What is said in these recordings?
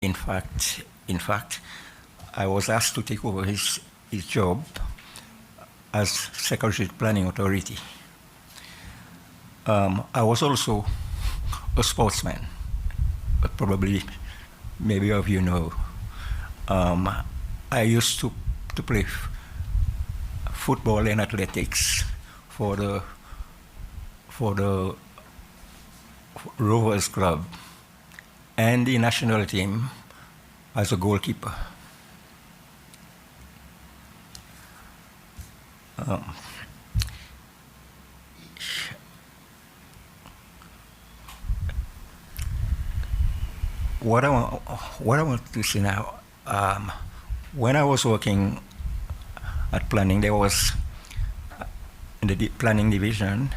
In fact, I was asked to take over his job as Secretary of Planning Authority. I was also a sportsman, but probably maybe of you know. I used to play football and athletics for the Rovers Club and the national team as a goalkeeper. What I want to say now, when I was working at planning, there was in the planning division,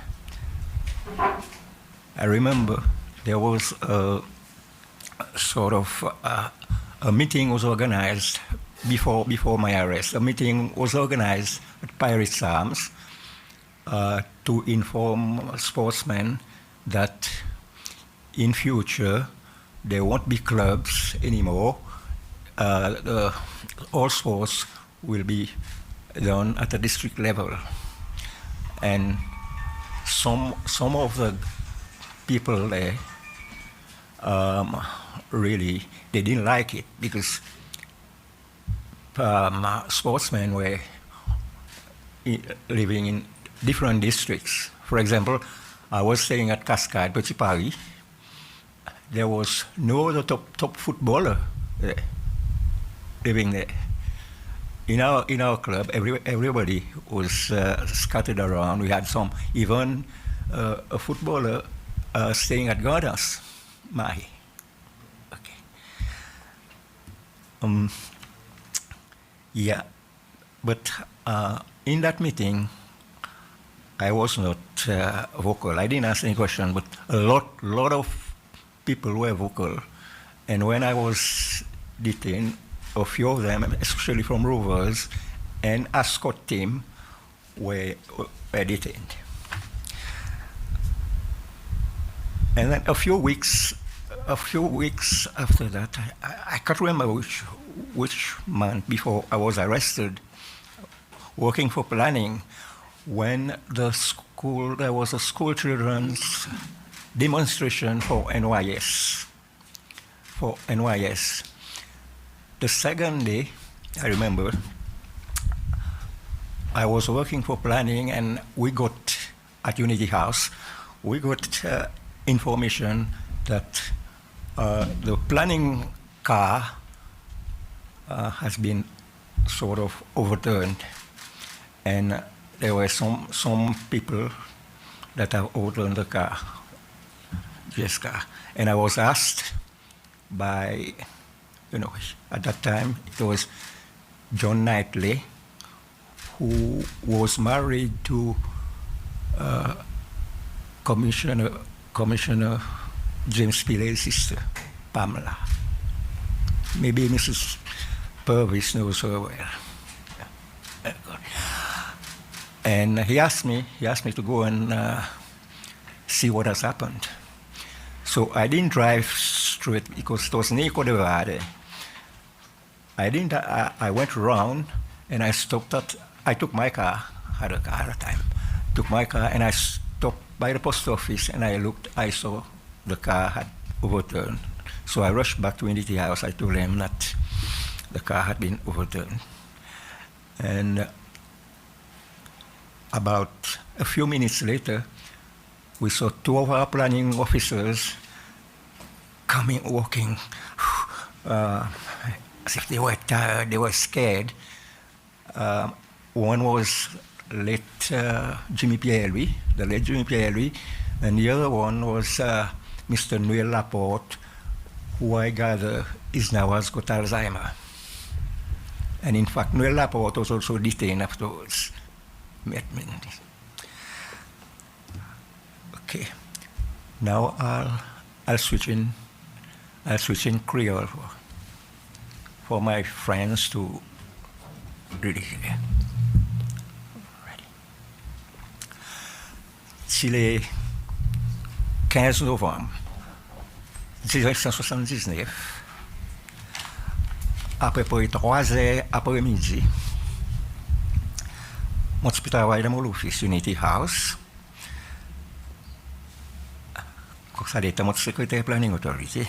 I remember there was a sort of a meeting was organized before my arrest. A meeting was organized at Pirates Arms to inform sportsmen that in future there won't be clubs anymore. All sports will be done at the district level, and some of the people there really they didn't like it because sportsmen were living in different districts. For example, I was staying at Cascade, Petit Paris. There was no other top footballer there, living there. In our club, everybody was scattered around. We had even a footballer staying at Gardens, Mahi. Okay. Yeah, but in that meeting, I was not vocal. I didn't ask any question, but a lot of people were vocal. And when I was detained, a few of them, especially from Rovers and Ascot team, were detained. And then a few weeks after that, I can't remember which month before I was arrested, working for planning, when there was a school children's demonstration for NYS. The second day, I remember, I was working for planning, and we got, at Unity House, we got information that the planning car has been sort of overturned, and there were some people that have overturned the car, this car. And I was asked by, at that time it was John Knightley, who was married to Commissioner James Pilley's sister, Pamela. Maybe Mrs. Purvis knows her well. Yeah. And he asked me to go and see what has happened. So I didn't drive straight because it was Nico de Vade. I went around and I stopped I took my car, I had a car at the time, took my car and I stopped by the post office and I saw the car had overturned. So I rushed back to Unity House. I told him that the car had been overturned. And about a few minutes later, we saw two of our planning officers walking, as if they were tired, they were scared. One was late Jimmy Pierre-Louis, the late Jimmy Pierre-Louis, and the other one was Mr. Noel Laporte, who I gather has got Alzheimer. And in fact, Noel Laporte was also detained afterwards. Okay, now I'll switch in Creole for my friends to really hear. Ready. C'est le 15 novembre 1979. à peu près 3 heures après-midi, moi je travaille dans mon office Unity House. Ça était mon secrétaire planning authority.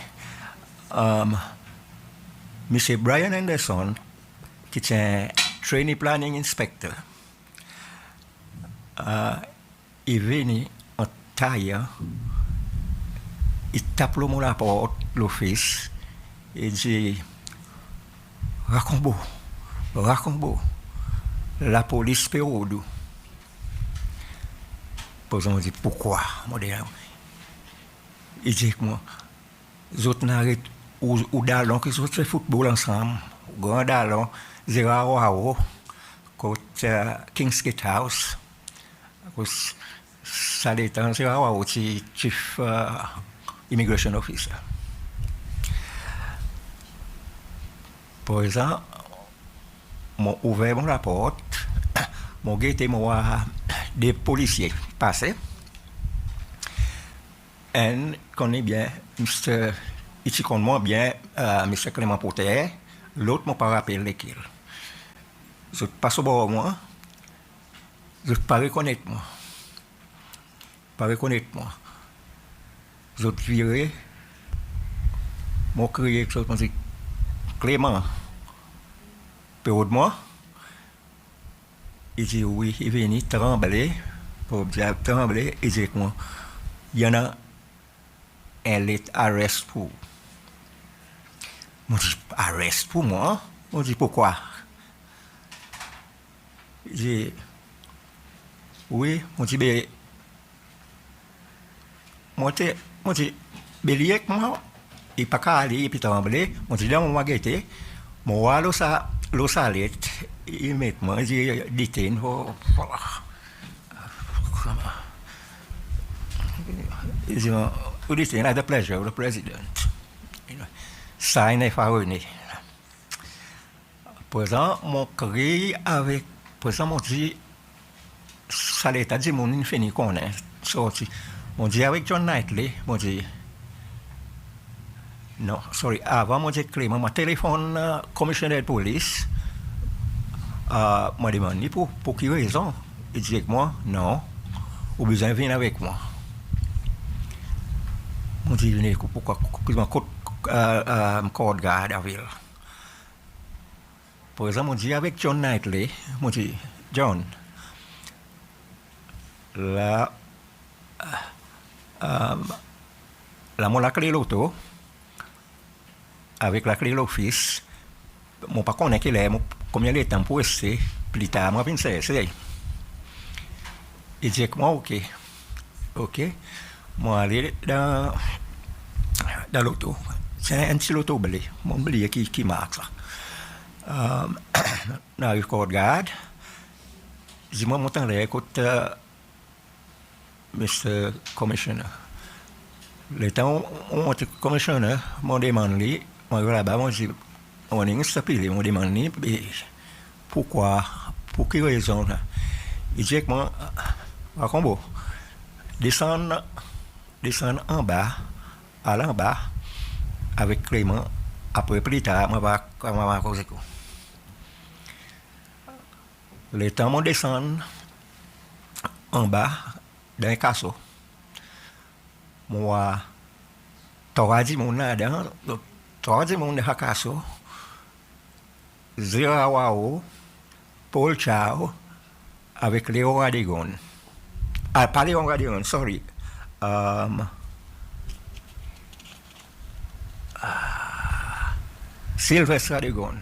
Monsieur Brian Anderson, qui est un trainee planning inspector, il est venu en taille, il tape le mot à la porte, l'office, et dit Racombo, Racombo, la police Pérodou. Puis on dit pourquoi? Il dit que moi, les autres n'arrêtent ou d'allons qui sont fait football ensemble, grand d'allons, 0-0, côté King's Gate House. Ça détend 0-0, chief immigration officer. Par exemple, j'ai ouvert mon rapport, j'ai guetté des policiers passés. Et connaît bien, ici connaît moi bien, M. Clément Potter, l'autre m'a pas rappelé lesquels. Je passe au bord moi, je ne pas reconnaître moi. Pas reconnaître moi. Je viré, mon crié, je me dis Clément, peu de moi. Il dit oui, il vient trembler, pour dire trembler, il dit que moi, il y en a un lit arrest pour. Je dis arrest pour moi. Je dis pourquoi? Il dit oui, je dis ben, moi dis bélier que moi, il pas qu'à aller et puis trembler. Je dis là on va guetter, moi l'eau salit, il met moi, il dit détenu pour. Il dit we detain at the pleasure of the president. Sign if I were Présent, mon cri avec. Présent, mon dit, ça l'état dit, mon infini connaît. Sorti. Mon dit avec John Knightley, mon dit. Non, sorry, avant, mon dit, Clément, mon téléphone, commissionnaire de police, m'a demandé pour quelle raison. Il dit que moi, non, ou besoin de venir avec moi. Mon dit, venez, pourquoi, code garde à ville. Par exemple, on dit avec John Knightley, on dit, John, la clé l'auto, avec la clé l'office, mon pas connaît qu'il est, combien de temps pour essayer, plus tard, moi, je vais essayer. Il dit que moi, ok, moi, aller dans l'auto. C'est un petit auto blé, mon blé qui marque ça. Dans le code garde, dis-moi mon temps là, écoute, Mr. Commissioner. Le temps où on était commissioner, mon demande lui, on va là-bas, on dit, on est installé, on demande lui, pourquoi, pour quelle raison? Il dit que moi, Racombo, descendre en bas, aller en bas, avec Clément, après plus tard, on va causer quoi. Le temps on descend en bas dans un casseau. Moi, trois dit mon là-dedans, trois dit mon dans un casseau. Zéro Paul Chow avec Léo Radigon. Ah, pas Léo Radigon, sorry. Sylvester Radigon.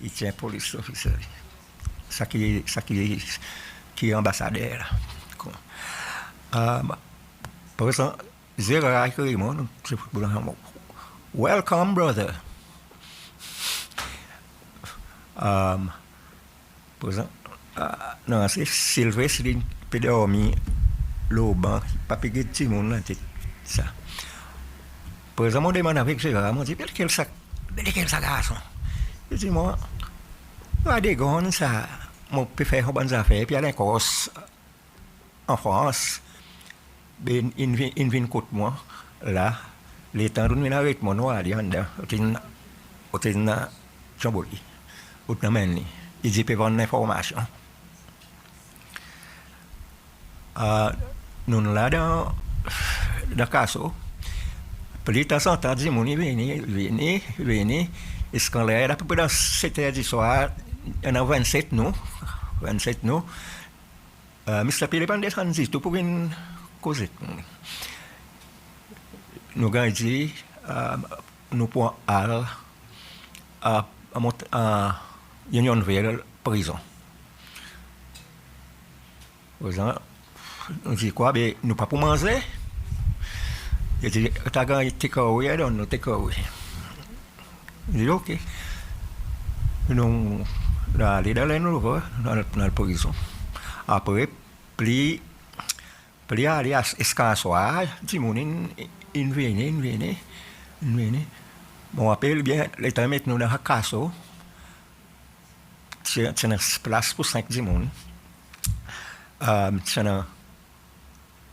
Il est un police officer. Ça qui est ambassadeur. Par exemple, welcome, brother. Par exemple, non, c'est Sylvestre qui peut dormir le banc, pas payer tout le monde là, ça. Par exemple, on demande avec Gérard, on dit, quel sac garçon? Je dis, moi, à des gants, ça, on peut faire bonnes affaires, puis à l'Écosse, en France, ben, il vient contre moi, là, les temps où il avec mon noir, il y a Ou dans Chamboli, ou dans Menni. Il dit peut vendre l'information. Nous là dans Casso, plus de temps en temps, Dimouni venez, et ce qu'on l'a à peu près dans 7 heures du soir, il y en a 27 nous, Mr. Pilipan descend tout pour une cause. Nous avons dit, nous pouvons aller à Unionville prison. On dit quoi? Ben, nous pas pour manger. Il dit, tu as gagné tes carouilles, nous tes carouilles. Il dit, ok. Nous allons dans la prison. Après, plus aller à Escansoir, Timoun, il vient. Bon, appelle bien, l'état maintenant dans la casse. C'est une place pour 5 Timoun. C'est un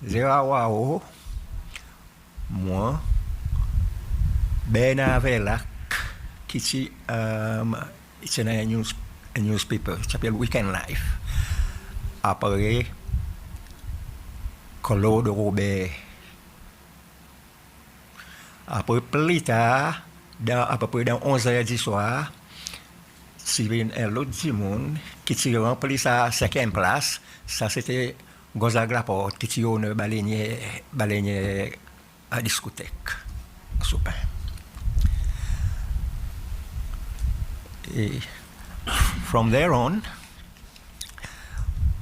0 moi, Ben Avelac, qui c'est un newspaper, qui s'appelle Weekend Life. Après, Claude Robert. Après, plus tard, à peu près dans 11h du soir, Sylvain et l'autre du monde qui s'est rempli sa 5e place. Ça, c'était Gonzague Laporte qui s'est une baleinier à discothèque. Super. Et from there on,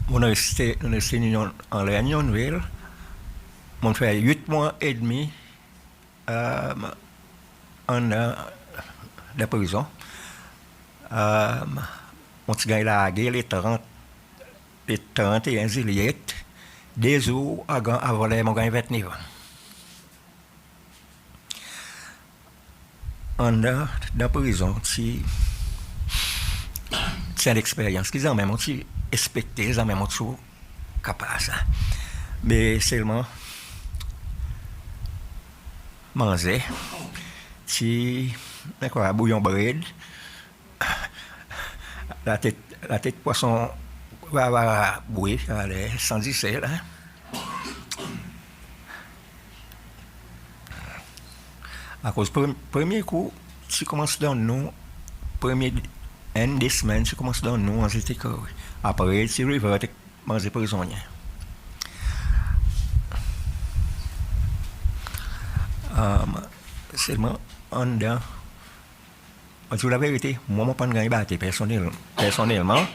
on a resté en Unionville. On fait 8 mois et demi en la prison. On a gagné la guerre les 31 juillet, 2 jours avant mon gagne 29 ans. En la prison, c'est une expérience qu'ils ont même respecté, ils ont même capable. Mais seulement manger, si quoi, bouillon bread, la tête poisson va bouillir, sans sel. À cause premier coup, tu commences dans nous, premier des semaines, tu commences dans nous, on s'était correct. Après, tu reviens manger prisonnier. Seulement, en dedans, on dit la vérité, moi, je ne peux pas gagner battre personnellement,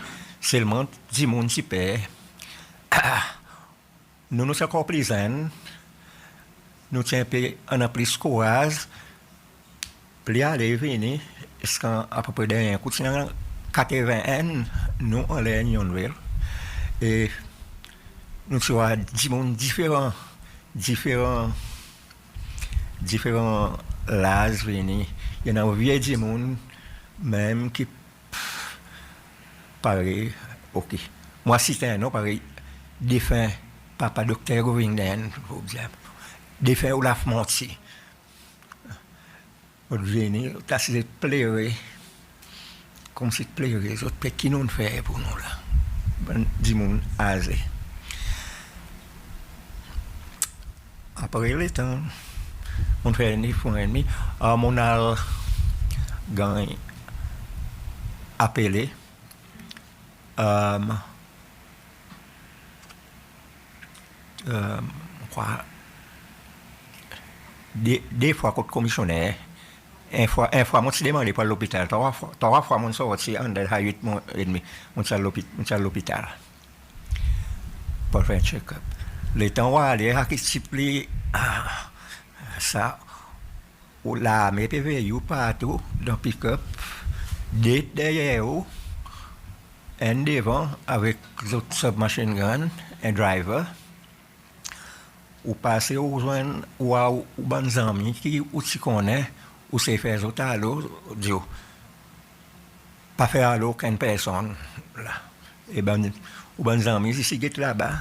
seulement 10 monde qui paient. Nous sommes encore plus jeunes, nous sommes plus courage, plus aller venir, est-ce qu'à peu près d'un coup, 81, nous, on est en Unionville, et nous sommes 10 monde différents l'âge venir. Il y en a vieux du monde même qui pareil, ok. Moi, si c'est un nom pareil, défunt papa docteur Govingden, défunt Olaf Monti. On venir, t'as essayé de pleurer, comme si de pleurer, les autres qui nous fait pour nous là. Du monde âgé. Après le temps, on fait un fois et demi. Mon a gagné appelé. Des fois, comme commissionnaire, un fois, moi, je demandé pour l'hôpital. 3 fois, mon sorti en 8 mois et demi. Mon à l'hôpital. Pour faire un check-up. Le temps où aller à qui ça, ou là, mais PV, partout, dans pick-up, derrière eux, un devant avec l'autre submachine gun, un driver, ou passer aux joints ou bonnes amis qui ou tu connais, ou c'est faire autres à l'eau, Dieu, pas faire à l'eau qu'une personne, là. Et ben, ou bonnes amis, ici, qui est là-bas,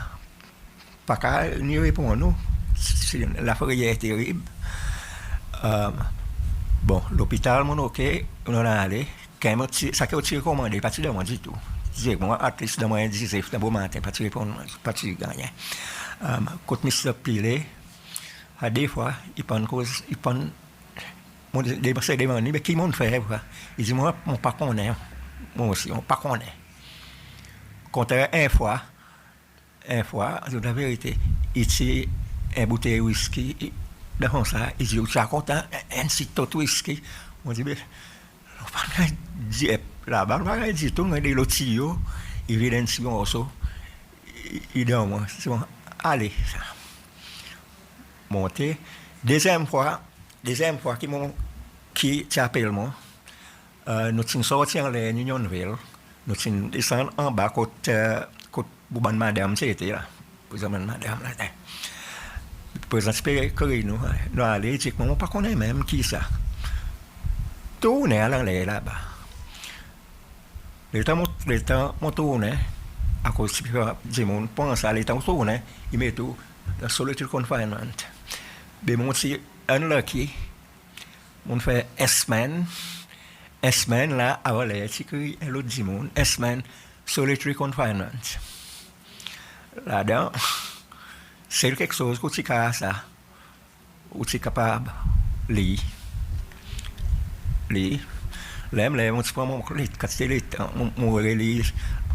pas qu'à ni répondre, nous. La forêt est terrible. Bon, l'hôpital, mon ok, on en a allé. Quand ça qui a recommandé, pas de moi du tout. J'ai moi, artiste de moi, disait, c'est un beau matin, pas de répondre, pas de gagner. Quand Mr. Pile, à des fois, il prend cause, il prend. Mon demande, mais qui m'ont fait, il dit, moi, on pas connaît. Moi aussi, on pas connaît. Quand une fois, c'est la vérité, il dit, un bouteille de whisky, dans ça, il dit, tu as content, un sitôt de whisky. On dit, mais, on va dire, là-bas, on va dire, tout le monde est loti, il vient d'un second aussi, il dit, moi, c'est bon, allez, ça. Monter. Deuxième fois, qui appelle moi, nous sommes sortis en l'Unionville, nous sommes descendus en bas, côté Bouban Madame, c'était là, président Madame, là. Président Spéry, nous allons dire, mais on ne connaît pas même qui ça. Tout est à l'enlève là-bas. Le temps, mon tourne, à cause du monde, pense à l'état où tourne, il met tout, la solitude confinement. Mais mon si unlucky, on fait S-man là, avant les écrits, l'autre du monde, S-man, solitary confinement. Là-dedans, c'est quelque chose que tu as ça, où tu es capable de lire. L'aime, on se prend mon relise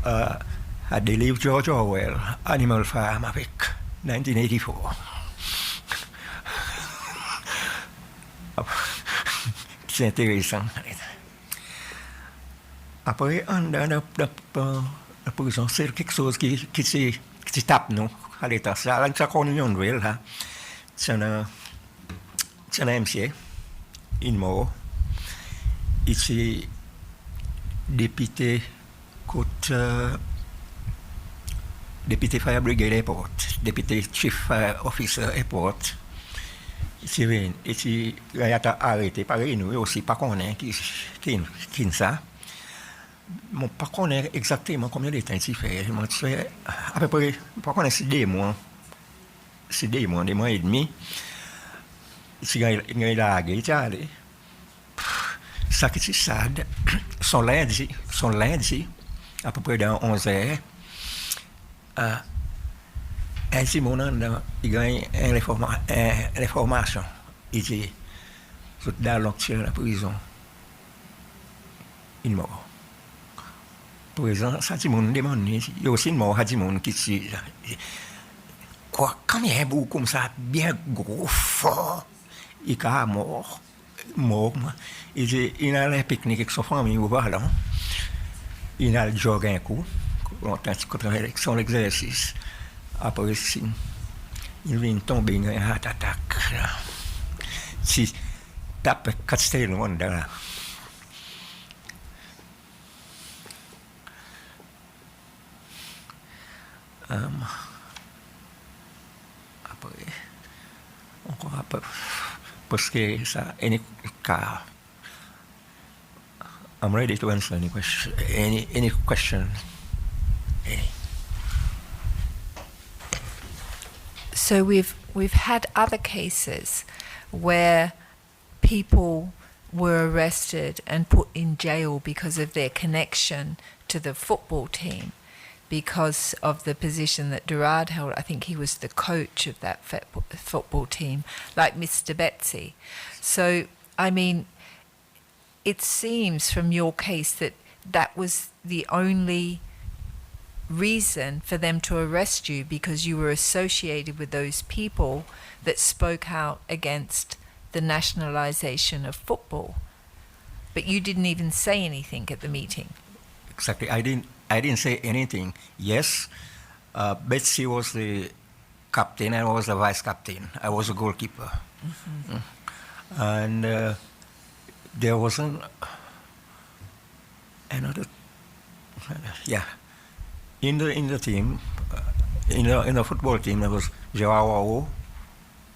à des livres George Orwell, Animal Farm avec 1984. C'est intéressant. Après, dans la prison, c'est quelque chose qui tape, nous, à l'état. Ça qu'on est en nouvelle, là. C'est un MC, il est mort. Il s'est député député Fire Brigade Airport, député Chief Fire Officer Airport. Il a arrêté par nous aussi, pas qu'on est qui ça. Mon pas qu'on est exactement combien de temps il fait. À peu près, pas qu'on est 6 mois, 2 mois et demi. Il a allé. Ça qui est sad, son lundi, à peu près dans 11 heures, il gagne l'information. Il dit, dans l'octubre de la prison, il est mort. Prison, ça dit, mon demande, il y a aussi une mort, il y a des qui dit, quoi, quand il y a un bout comme ça, bien gros, fort, il est mort. Il a les pique-niques avec sa famille au ballon. Il a le jog un coup, son exercice. Après, il vient tomber dans un heart attack. Si tape Castellon dans là. Après, encore un peu. Parce que ça, any car. I'm ready to answer any question. Any question? Any. So we've had other cases where people were arrested and put in jail because of their connection to the football team, because of the position that Durard held. I think he was the coach of that football team, like Mr. Betsy. So, I mean, it seems from your case that that was the only reason for them to arrest you, because you were associated with those people that spoke out against the nationalization of football. But you didn't even say anything at the meeting. Exactly. I didn't say anything. Yes, Betsy was the captain, and I was the vice captain. I was a goalkeeper. Mm-hmm. And there wasn't another. Yeah, in the team, in the football team, there was Joao,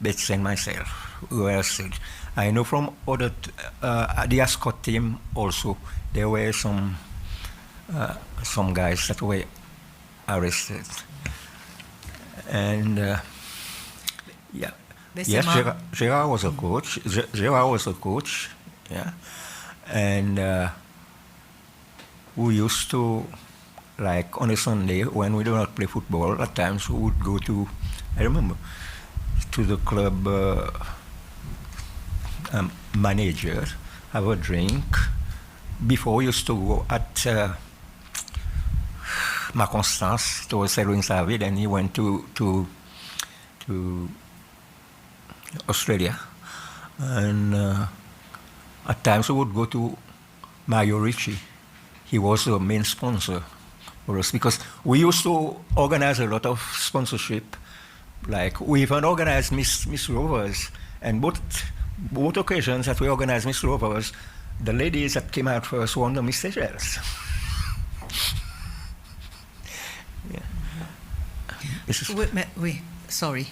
Betsy, and myself. We were arrested. I know from other the Ascot team also there were some guys that were arrested, and yeah. Yes, Gerard was a coach. Gerard was a coach. Yeah, and we used to, like on a Sunday when we do not play football, at times we would go to, I remember, to the club manager, have a drink. Before we used to go at Ma Constance, to Selwyn Savage, and he went to Australia. And at times we would go to Mario Ricci. He was the main sponsor for us because we used to organize a lot of sponsorship. Like we even organized Miss Rovers, and both occasions that we organized Miss Rovers, the ladies that came out first won the Miss Seychelles. Yeah. Oui, sorry.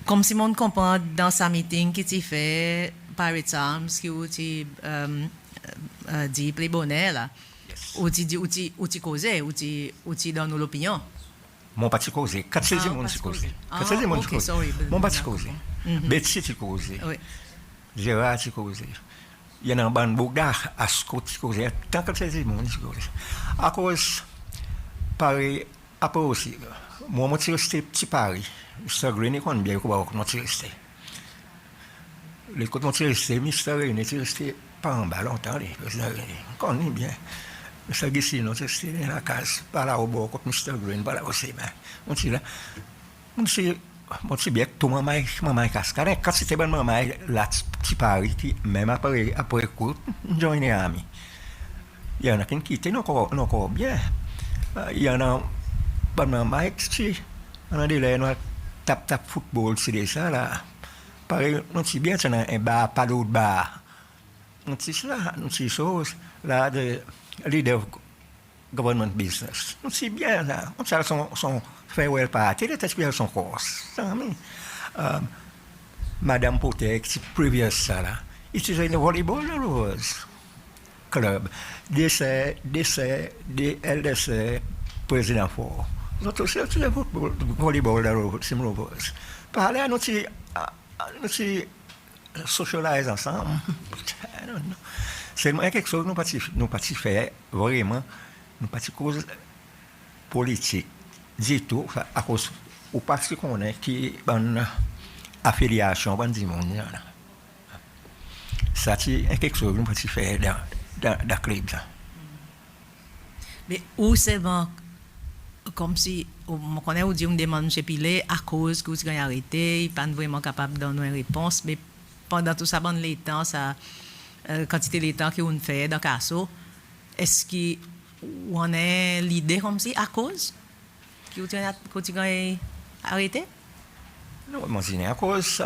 Comme si on comprend dans sa meeting qui tu fait par exemple qui tu dit plus bonnet là, ou tu causé ou tu donnes l'opinion. Mon pas causé, 4 monde c'est causé. 4 monde c'est causé. Mon pas causé. Betsy c'est causé. Oui. Gérard c'est causé. Il y a un ban Bouga à Scott c'est causé. Tant que c'est monde c'est causé. À cause Paris après aussi. Moi je suis resté petit Paris. Mr. Green est bien quoi qu'on est resté. Les côtés on est resté Mr. Green est resté pas en bas longtemps les qu'on est bien. Mr. Gissi non c'est resté dans la case par là au bord comme Mr. Green par là aussi mais on est là. On c'est bien tout maman cascade quand c'était bonne maman là petit Paris qui même après coup joindre ami. Il y en a qui quittent non encore bien. Il y en a bonne maman qui on a des là tap football c'est ça là. Pareil on c'est bien c'est un bar pas d'autre bar. On c'est ça, on c'est chose là de leader government business. On c'est bien là. On ça son farewell party, il était son course. Madame Potek, c'est previous ça là. It is in the volleyball Rose club. Décès, LDC, président fort. Notre c'est le volleyball c'est Rose. Par là, nous socialise ensemble. C'est quelque chose nous pas faire vraiment, nous pas cause politique. Du tout à cause ou parce qu'on est qui bonne affiliation bonne du monde là. Ça c'est quelque chose nous pas faire dans club ça. Mais où c'est bon comme si on connaît ou dit on demande chez Pilé à cause que vous avez arrêté, il pas vraiment capable de donner une réponse mais pendant tout ça bon les temps ça quantité de temps qu'on fait dans Casso est-ce qu'on a l'idée comme si à cause que vous avez arrêté? Non, moi c'est à cause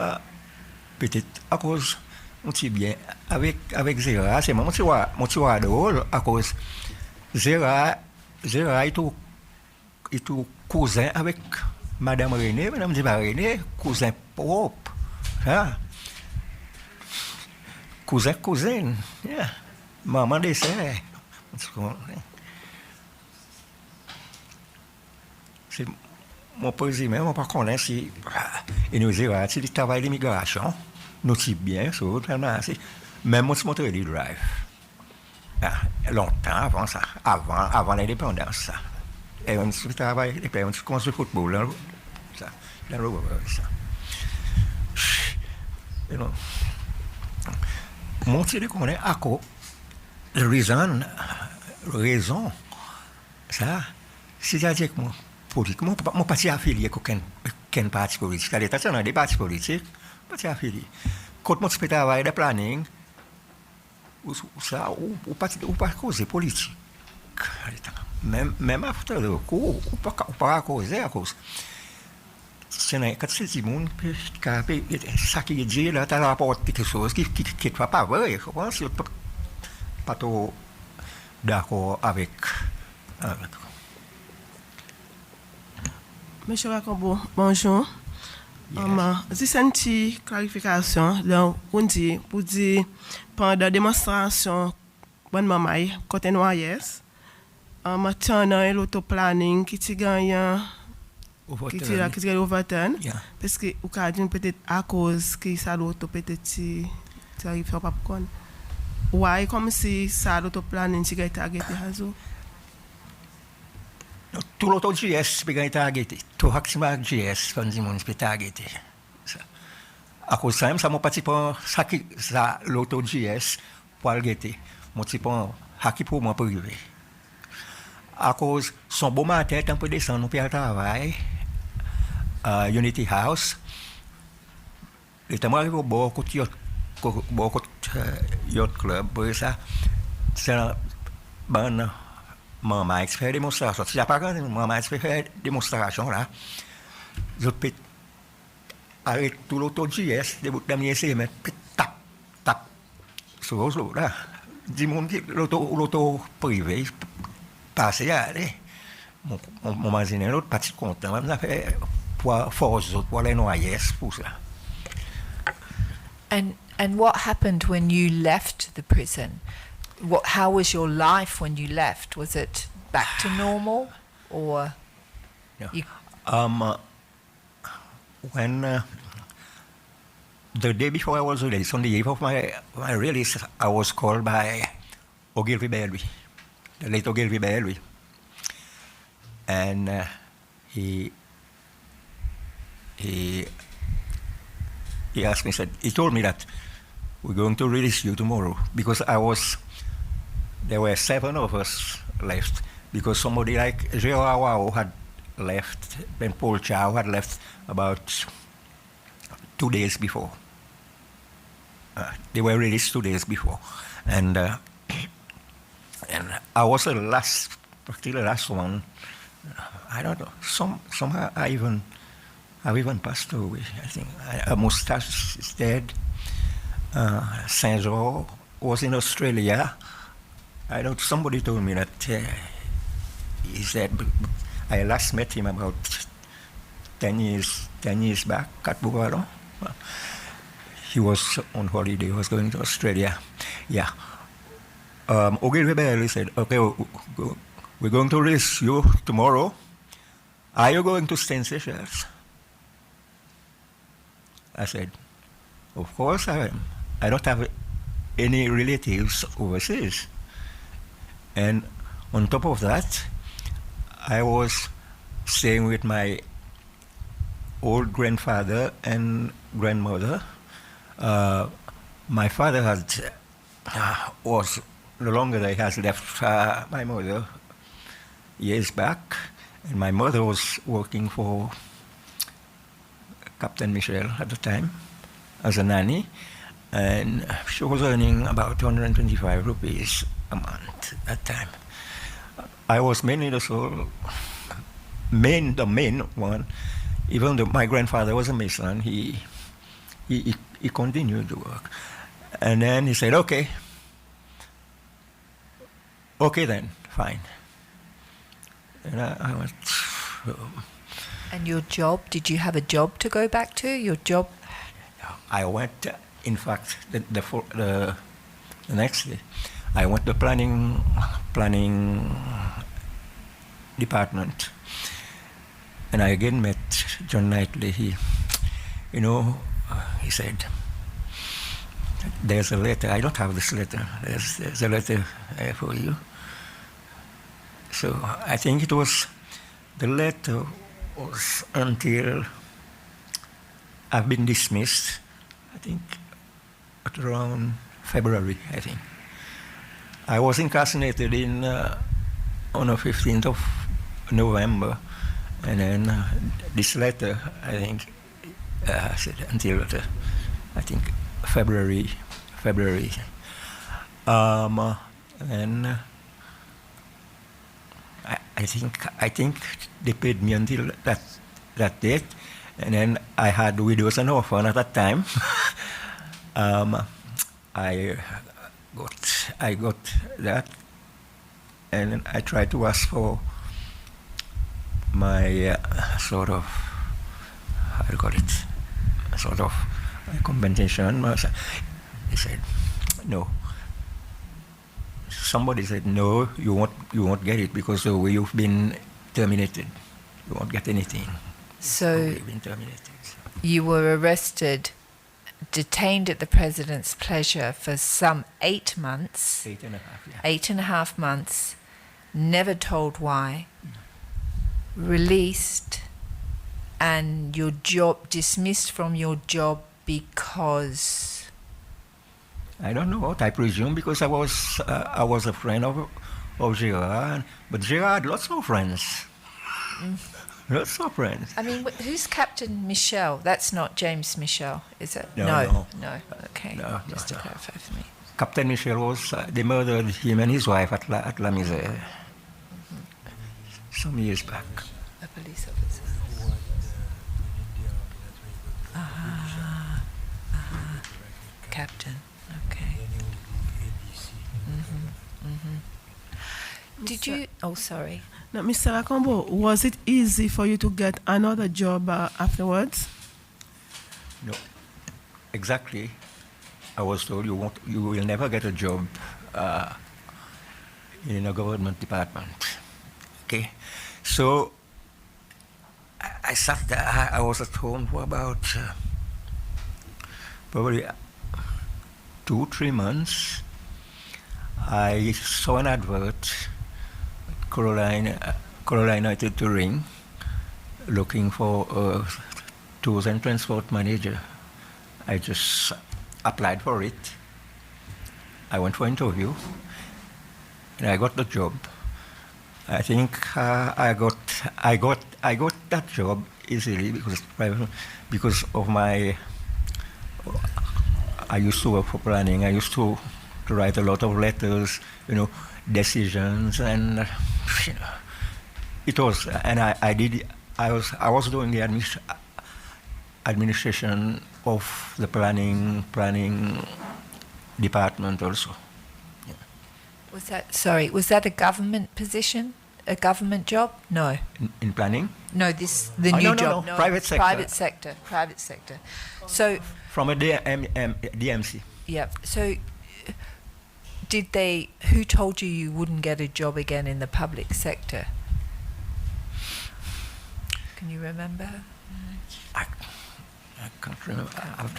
peut-être à cause on dit bien avec Zéra c'est moi tu vois drôle à cause Zéra est tout cousin avec Madame René, Madame René, cousin propre. Hein? Cousine. Yeah. Maman décès. C'est mon président, mon pas connaître si il nous dit c'est du travail d'immigration. Nous c'est bien sur même moi montrer du drive. Longtemps avant ça, avant l'indépendance ça. Et on se travaille, et puis on se construit le football, là, ça, dans le ça. You know, mon Dieu, qu'on est à quoi? Raison, ça, c'est-à-dire que moi, politiquement, mon parti affilié qu'un parti politique. C'est-à-dire que dans des partis politiques, parti affilié. Quand moi, je peux travailler de planning, ou pas causer politique. Même après le coup, ou pas à causer à cause. Quand c'est du monde, ça qui dit là, tu rapportes quelque chose qui ne va pas vrai. Je pense que pas trop d'accord avec. Monsieur Racombo, bonjour. C'est une petite clarification. Donc, on dit, pour dire, pendant la démonstration, bonne maman, côté noyes, maintenant, l'autoplanning qui gagne overturn. Qui tire overturn. Yeah. Parce que ou ka dire peut-être à cause que ça l'auto peut-être si arrive pas connaître. Ouais, comme si ça l'auto planning si gars targeté hazo. Tout l'auto GS began targeté. Tout Haxima GS quand ils m'ont targeté. À cause de ça, mon parti pour ça l'auto GS pour le guetter. Mon petit pour haki pour moi privé. À cause son beau matin, on peut descendre, on peut travailler Unity House. Et tu arrivé au bord côté yacht club, pour ça, c'est bon. Maman a fait démonstration. Si pas quand maman a fait démonstration là, je peux arrêter tout l'auto GS, de bout d'amener c'est mettre tap tap sur l'eau là. Dis-moi que l'auto privé passer aller. Mon magazine l'autre parti content, on a fait pour force pour les noyer pour ça. And what happened when you left the prison? How was your life when you left? Was it back to normal, or? Yeah. You... When the day before I was released, on the eve of my release, I was called by Ogilvy Bailey, the late Ogilvy Bailey, and he asked me, he told me that we're going to release you tomorrow because there were 7 of us left because somebody like Joao had left and Paul Chow had left about 2 days before. They were released 2 days before, and I was practically the last one. I don't know. Somehow I've even passed away. I think Moustache is dead. Saint Jean was in Australia. I don't. Somebody told me that he said I last met him about 10 years back at Buvaro. He was on holiday. He was going to Australia. Yeah. Ogilvy Bailey said, "Okay, we're going to release you tomorrow. Are you going to stay in Seychelles?" I said, "Of course I am. I don't have any relatives overseas." And on top of that, I was staying with my old grandfather and grandmother. My father was no longer. He has left my mother years back, and my mother was working for Captain Michel at the time as a nanny, and she was earning about 225 rupees a month at that time. I was mainly the main one. Even though my grandfather was a mason, he continued to work. And then he said, okay then, fine. And I went... And your job, did you have a job to go back to? Your job? I went, in fact, the next day, I went to planning department, and I again met John Knightley. He said, "There's a letter. I don't have this letter. There's a letter for you." So I think it was the letter was until I've been dismissed. I think at around February. I think I was incarcerated on the 15th of November, and then this letter, I think, said until I think February, and I think they paid me until that date, and then I had widows and orphans at that time. I got that, and I tried to ask for my sort of, how do you call it, sort of compensation. They said no. Somebody said no, you won't get it because the way you've been terminated, you won't get anything. So Probably been terminated. you were arrested, detained at the president's pleasure for some 8 months, 8.5, yeah. 8.5 months, never told why, released, and your job dismissed from your job because I don't know what. I presume because I was a friend of Gerard, but Gerard had lots of friends. Lots of friends. I mean, who's Captain Michel? That's not James Michel, is it? No. Okay, No, just to no. clarify for me. Captain Michel was, they murdered him and his wife at La Misère some years back. A police officer. Captain. Okay. Did you? Oh, sorry. Now, Mr. Racombo, was it easy for you to get another job afterwards? No, exactly. I was told you will never get a job in a government department. Okay, so I sat there. I was at home for about probably 2-3 months. I saw an advert, Carolina United to Ring, looking for a tours and transport manager. I just applied for it. I went for interview, and I got the job. I think I got that job easily because of my. I used to work for planning. I used to write a lot of letters, decisions, and it was. And I did. I was doing the administration of the planning department also. Yeah. Was that a government position? A government job? No. In planning? No, the new job. No. Private sector. Private sector. So from a DMC. yeah. So who told you wouldn't get a job again in the public sector? Can you remember? I can't remember.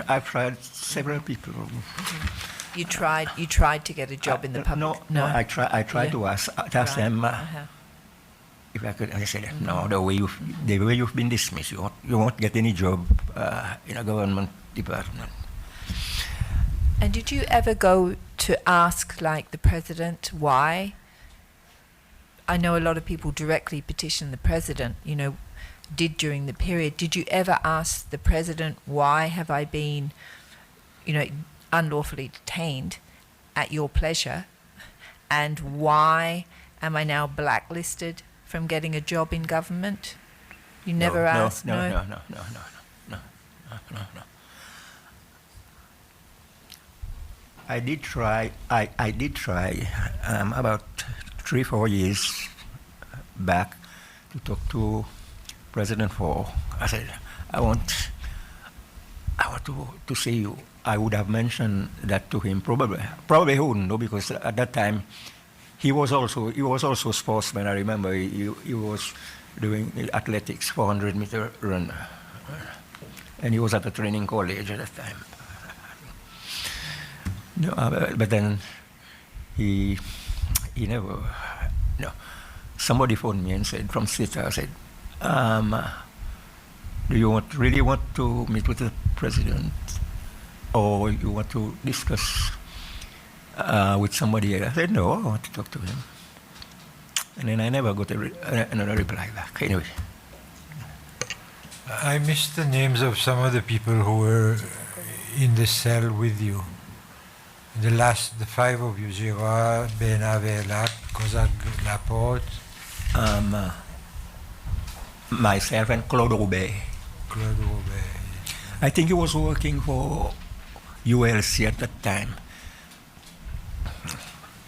I've tried several people. You tried to get a job in the public. No. I tried to ask them if I could. I said no. The way you've been dismissed, you won't get any job in a government department. And did you ever go to ask, like, the president why? I know a lot of people directly petition the president, did during the period. Did you ever ask the president, why have I been, unlawfully detained at your pleasure? And why am I now blacklisted from getting a job in government? You never asked? No. I did try. I did try about 3-4 years back to talk to President Ford. I said, I want to see you. I would have mentioned that to him. Probably he wouldn't know, because at that time he was also a sportsman. I remember he was doing athletics, 400-meter run, and he was at a training college at that time. No, but then he never. No, somebody phoned me and said from SETA, said, do you really want to meet with the president, or you want to discuss with somebody else? I said, no, I want to talk to him. And then I never got another reply back. Anyway. I missed the names of some of the people who were in the cell with you. The 5 of you, Girard, Benavelat, Kozak Laporte. Myself and Claude Roubaix. I think he was working for ULC at that time.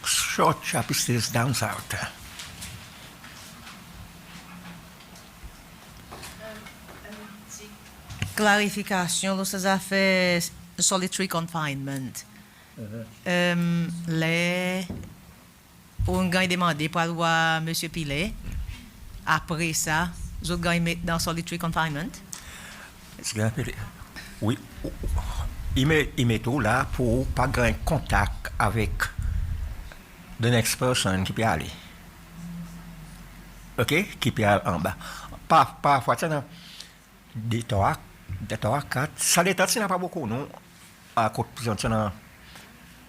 Short chap, stays down south. Clarification, dus ça fait solitary confinement. On a demandé pour voir M. Pilet. Après ça, les autres gars mettent dans solitary confinement. Oui, il met tout là pour pas gagner contact avec the next person qui peut aller. OK? Qui peut aller en bas. Parfois, ça n'a des 3, 4. Ça l'état, ça n'a pas beaucoup, non? À côté de prison, ça n'a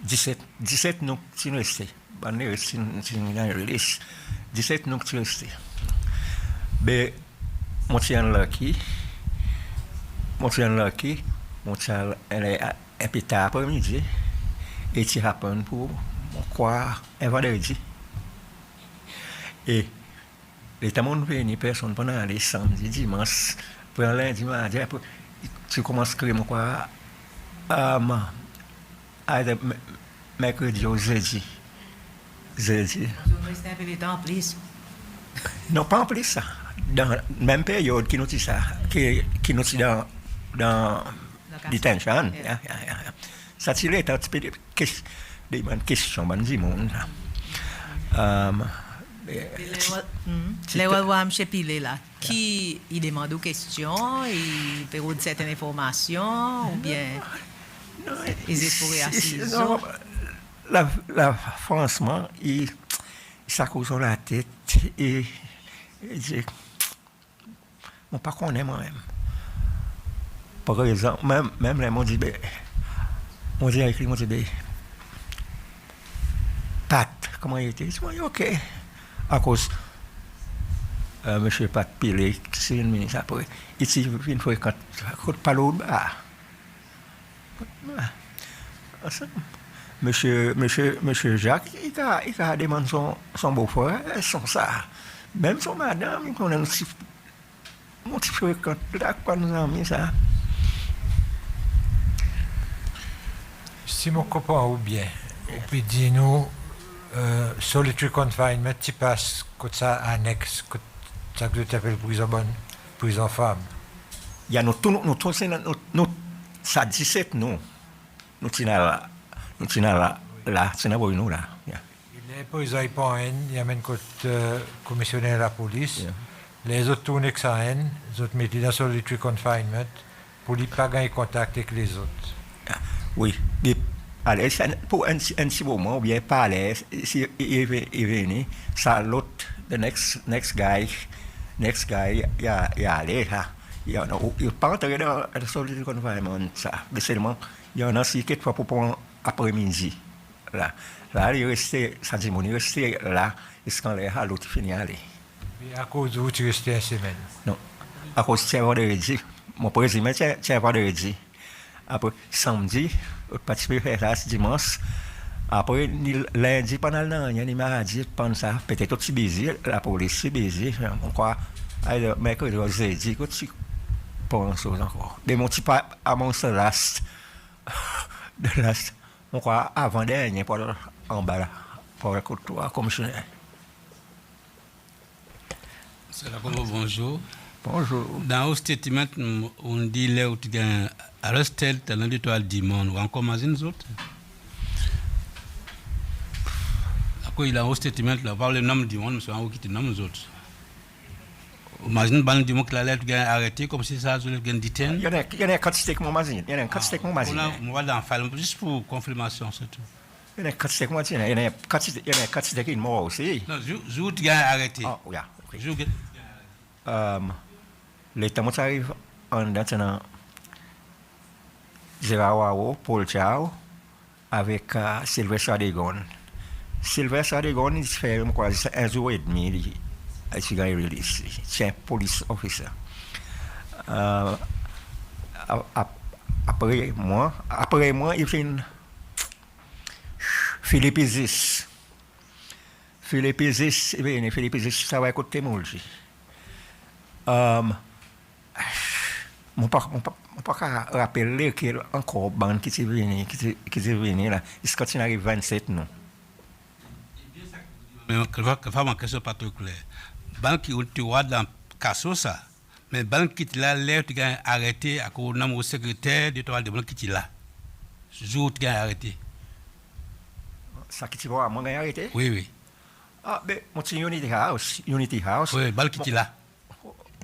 17 nous, si nous restons. Bon, nous restons, si nous release. 17 nous, si nous restons. Mais, mon tien lucky, elle est un peu tard après-midi, et tu rappelles pour quoi un vendredi. Et les temps où venu personne pendant les samedi, dimanche, pour lundi, mardi, après, tu commences à créer mon quoi, mercredi ou jeudi. Jeudi. Vous restez un peu de temps en plus. Non, pas en plus ça. Dans la même période qui nous dit ça, qui nous dit dans detention. Ça c'est l'état de des questions, des monde. Les Wawam chez Pilé là, qui il demande des questions, il perd certaines informations, ou bien ils explorent assez. La franchement, il s'accroche sur la tête et il dit, on ne connaît pas moi-même. Par exemple, même les mots disent, on dit écrit, on dit, Pat, comment il était? Je dis, ok. À cause, monsieur Pat Pilé, c'est une ministre après, ici, une fois, quand pas l'autre bas. Monsieur Jacques, il a demandé son beau-frère, son ça. Même son madame, il connaît aussi. Mon petit frère, quand nous avons mis ça. Si mon copain ou bien, on peut dire nous, solitary confinement, tu passes comme ça annexe, ça que tu appelles prison femme. Il y a nous ça 17 nous sommes là, c'est nous là. Les prisons ils pas il y a même commissionnaire de la police. Les autres tournent que ça haine, les autres mettent dans solitary confinement pour ne pas gagner contact avec les autres. Oui, mais allez, pour un petit moment, ou bien pas à l'aise, si il vient, ça l'autre, the next guy, il a allé là. Il n'est pas entré dans le solitary confinement, ça. Mais seulement, il y en a aussi quelques fois pour prendre après-midi. Là, il est resté, ça dit, il est resté là, et quand l'autre finit à aller. Et à cause de où tu restais une semaine? Non, à cause de vendredi. Mon président, c'est vendredi. Après, samedi, participer faire ça dimanche. Après, lundi, pendant le temps, il y a des mardi, pendant ça, peut-être aussi busy, la police est busy. On croit, mercredi, jeudi, que tu penses encore. Mais mon petit pas, à mon last, on croit avant-dernier, en bas, pour le couteau, commissionnaire. C'est Racombo, bonjour. Bonjour. Dans le statement, on dit là où tu as arresté dans l'étoile du monde, ou encore imagine les autres. Après, il a un statement, là, par le nom du monde, mais c'est un qui te nomme les autres. Imagine, ban du monde que la lettre a arrêté comme si ça a été détenu. Il y a un quantité que mon magazine. Il y a un quantité que mon magazine. On va dans faire juste pour confirmation, c'est tout. Il y a un quantité que mon magazine. Il y a un quantité qui est mort aussi. Non, je tu as arrêté. Ah, oui, ok. Les temps où arrive en maintenant Gérard Paul Chao avec Sylvestre Adegon. Sylvestre Adegon, il fait un jour et demi, il a release. C'est un police officer. Après moi, il fait une Philippe Isis, ça va écouter moi aussi. Je ne peux pas rappeler qu'il y a encore ban qui est venu là. Il continue à arriver 27 non. Mais ma question pas trop claire. Ban qui tu vois dans casso ça. Mais ban qui là l'air tu as arrêté à cause de secrétaire de toi de ban qui là. Jour tu as arrêté. Ça qui tu vois moi j'ai arrêté? Oui. Ah ben mon Unity House. Oui, ban qui là.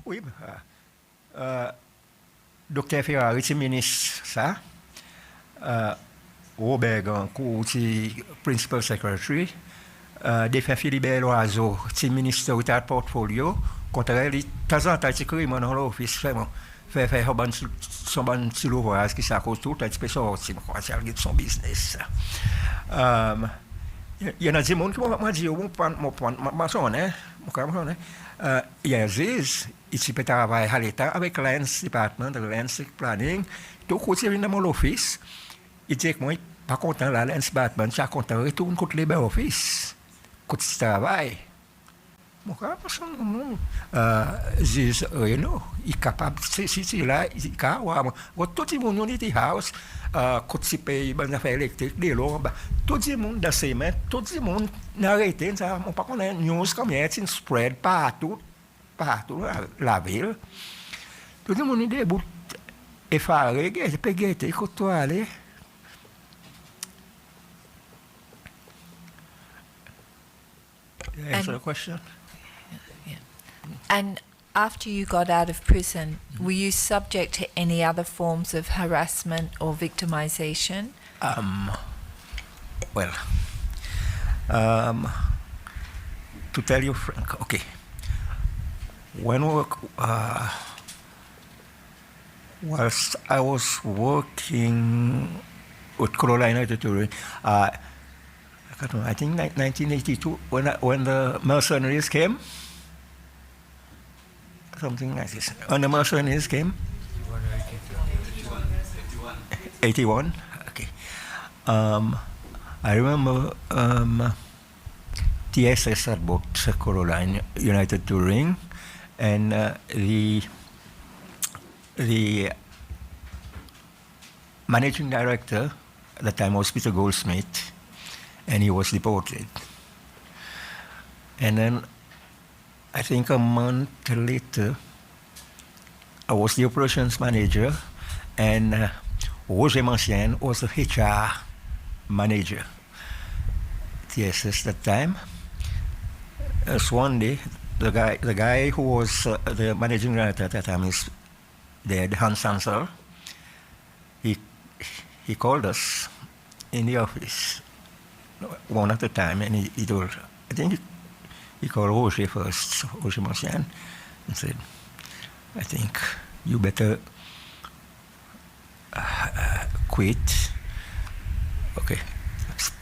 Oui, Dr. Ferrari, c'est ministre, ça. Robert Gancourt, c'est principal secretary. Défunt Philibert Loiseau, c'est ministre de portfolio. Contraire, de temps en temps, c'est écrit dans l'office, fait son bon silo voyage qui s'accorde tout, il peut sortir, c'est son business. Il y en a des gens qui m'ont dit, il y a Ziz, ici peut travailler à l'État avec l'Lens Department, l'Lens Planning, tout côté dans mon office, il dit que moi, pas content, la Lens Department, ça content, retourne contre les office, côté travail. Ziz, Renault, il est capable, si là, il est capable, tout le monde unity house, quand il paye les affaires électriques, des lois, tout le monde dans ses mains, tout le monde n'a arrêté, ça, on pas connaît news comme il y a une spread partout, la ville. Tout le monde est debout, effaré, il peut guetter, quand tu aller. Answer the question? And after you got out of prison, were you subject to any other forms of harassment or victimization? Well, to tell you frank, okay. When whilst I was working with Carolina Tutoring, I think 1982, when the mercenaries came, something like this. When the mercenaries came, 81. Okay. I remember TSS had bought Caroline United Touring, and the managing director at the time was Peter Goldsmith, and he was deported. And then I think a month later, I was the operations manager, and Roger Mancien was the HR manager, TSS at that time. So one day, the guy who was the managing director at that time is dead, Hans Hansel. He called us in the office one at a time, and he told, I think he called Roger first, Roger Mancien, and said, I think you better quit. Okay,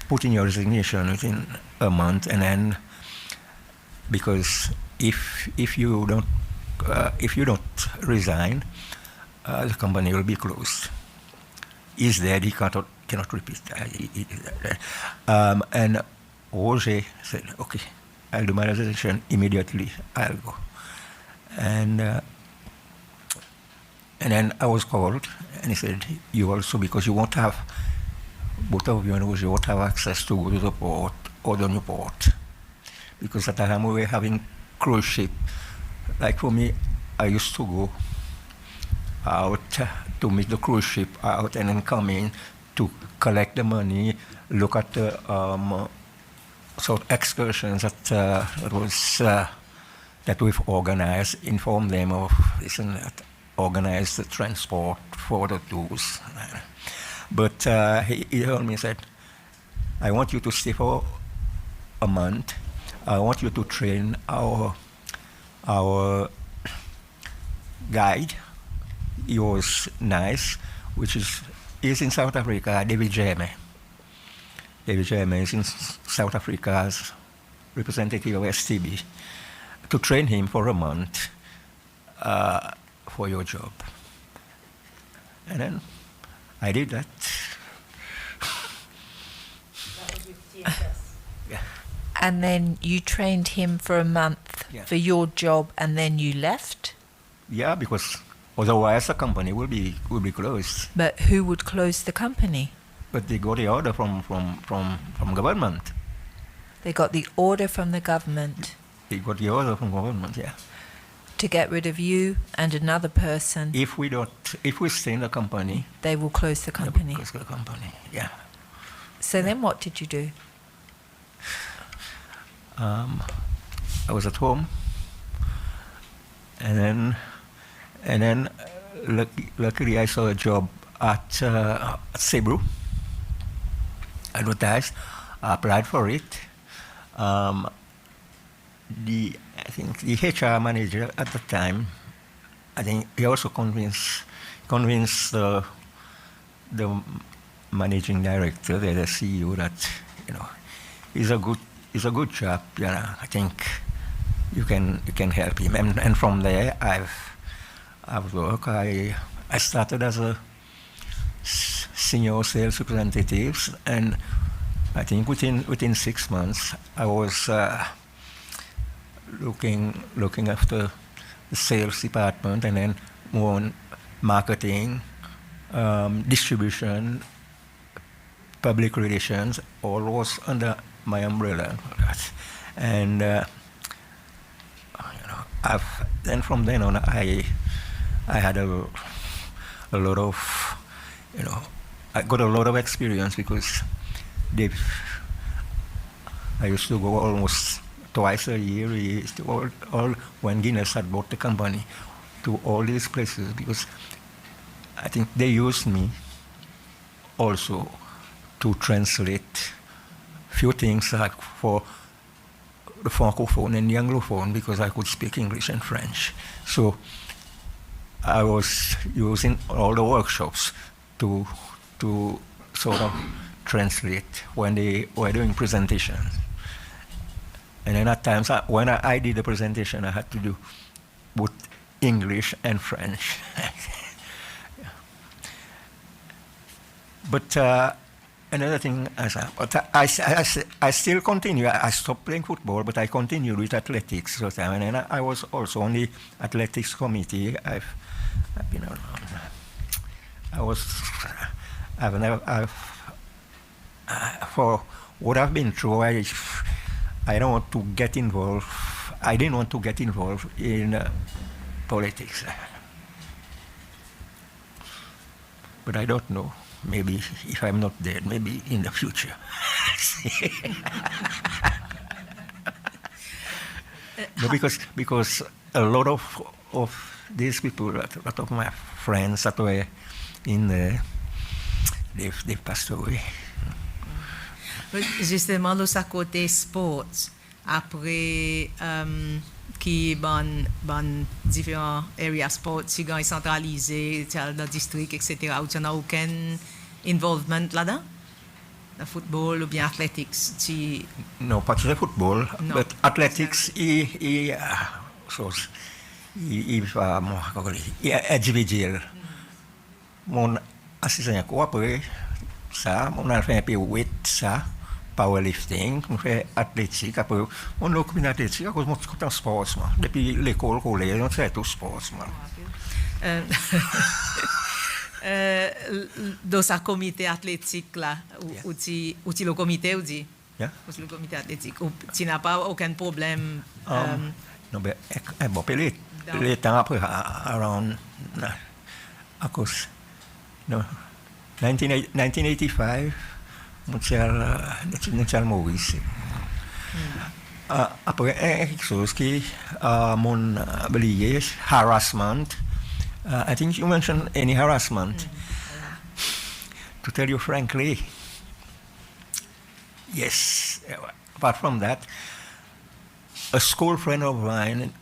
put in your resignation within a month, and then because if you don't resign, the company will be closed. He's dead. He cannot repeat that. And Roger said, okay, I'll do my resignation immediately. I'll go. And then I was called, and he said, you also, because you won't have, both of you and Roger won't have access to go to the port or the new port. Because at the time we were having cruise ship. Like for me, I used to go out to meet the cruise ship out and then come in to collect the money, look at the sort of excursions that we've organized, inform them of this and that, organize the transport for the tours. But he told me, said, I want you to stay for a month. I want you to train our guide. He was nice, which is in South Africa, David Jeme. David Jeme is in South Africa as representative of STB. To train him for a month for your job. And then I did that. That was with TSS? Yeah. And then you trained him for a month for your job, and then you left? Yeah, because otherwise the company will be closed. But who would close the company? But they got the order from government. They got the order from the government. They got the order from government, yeah. To get rid of you and another person. If we stay in the company, they will close the company. They will close the company, yeah. So then what did you do? I was at home, and then luckily I saw a job at Cebu, advertised. I applied for it. I think the HR manager at the time, I think he also convinced the managing director, the CEO, that it's a good job. I think you can help him. And from there, I've worked. I started as a senior sales representative, and I think within 6 months, I was looking after the sales department, and then more on marketing, distribution, public relations, all was under my umbrella. And then from then on, I had a lot of, I got a lot of experience because I used to go almost twice a year, all when Guinness had bought the company, to all these places, because I think they used me also to translate few things like for the Francophone and the Anglophone, because I could speak English and French. So I was using all the workshops to sort of translate when they were doing presentations. And then at times, when I did the presentation, I had to do both English and French. But another thing, I still continue. I stopped playing football, but I continued with athletics. And then I was also on the athletics committee. I've been around. For what I've been through, I don't want to get involved. I didn't want to get involved in politics. But I don't know. Maybe if I'm not dead, maybe in the future. No, because a lot of these people, a lot of my friends that were in there, they've passed away. Justement, là, ça côté sport, après qui ban différents areas sport, si gagne centralisé, dans le district, etc. Ou tu n'as aucun involvement là-dedans? Le football ou bien athletics? No, pas de football, no. But athletics, il individuel. Mon assistant ko après ça, on a fait un peu weight ça. Powerlifting, on fait athlétique, après on a occupé l'athlétique à cause de mon sport. Depuis l'école, collège, on fait tout sport. Dans ce comité athlétique là, ou tu le comité ou dit? Yeah. Ou le comité athlétique, ou tu n'as pas aucun problème? Non, mais bon, les temps après, around, à cause, no, 1985. Mutual Maurice. Après, quelque chose qui mon belié, harassment. I think you mentioned any harassment. To tell you frankly, yes. Apart from that, a school friend of mine,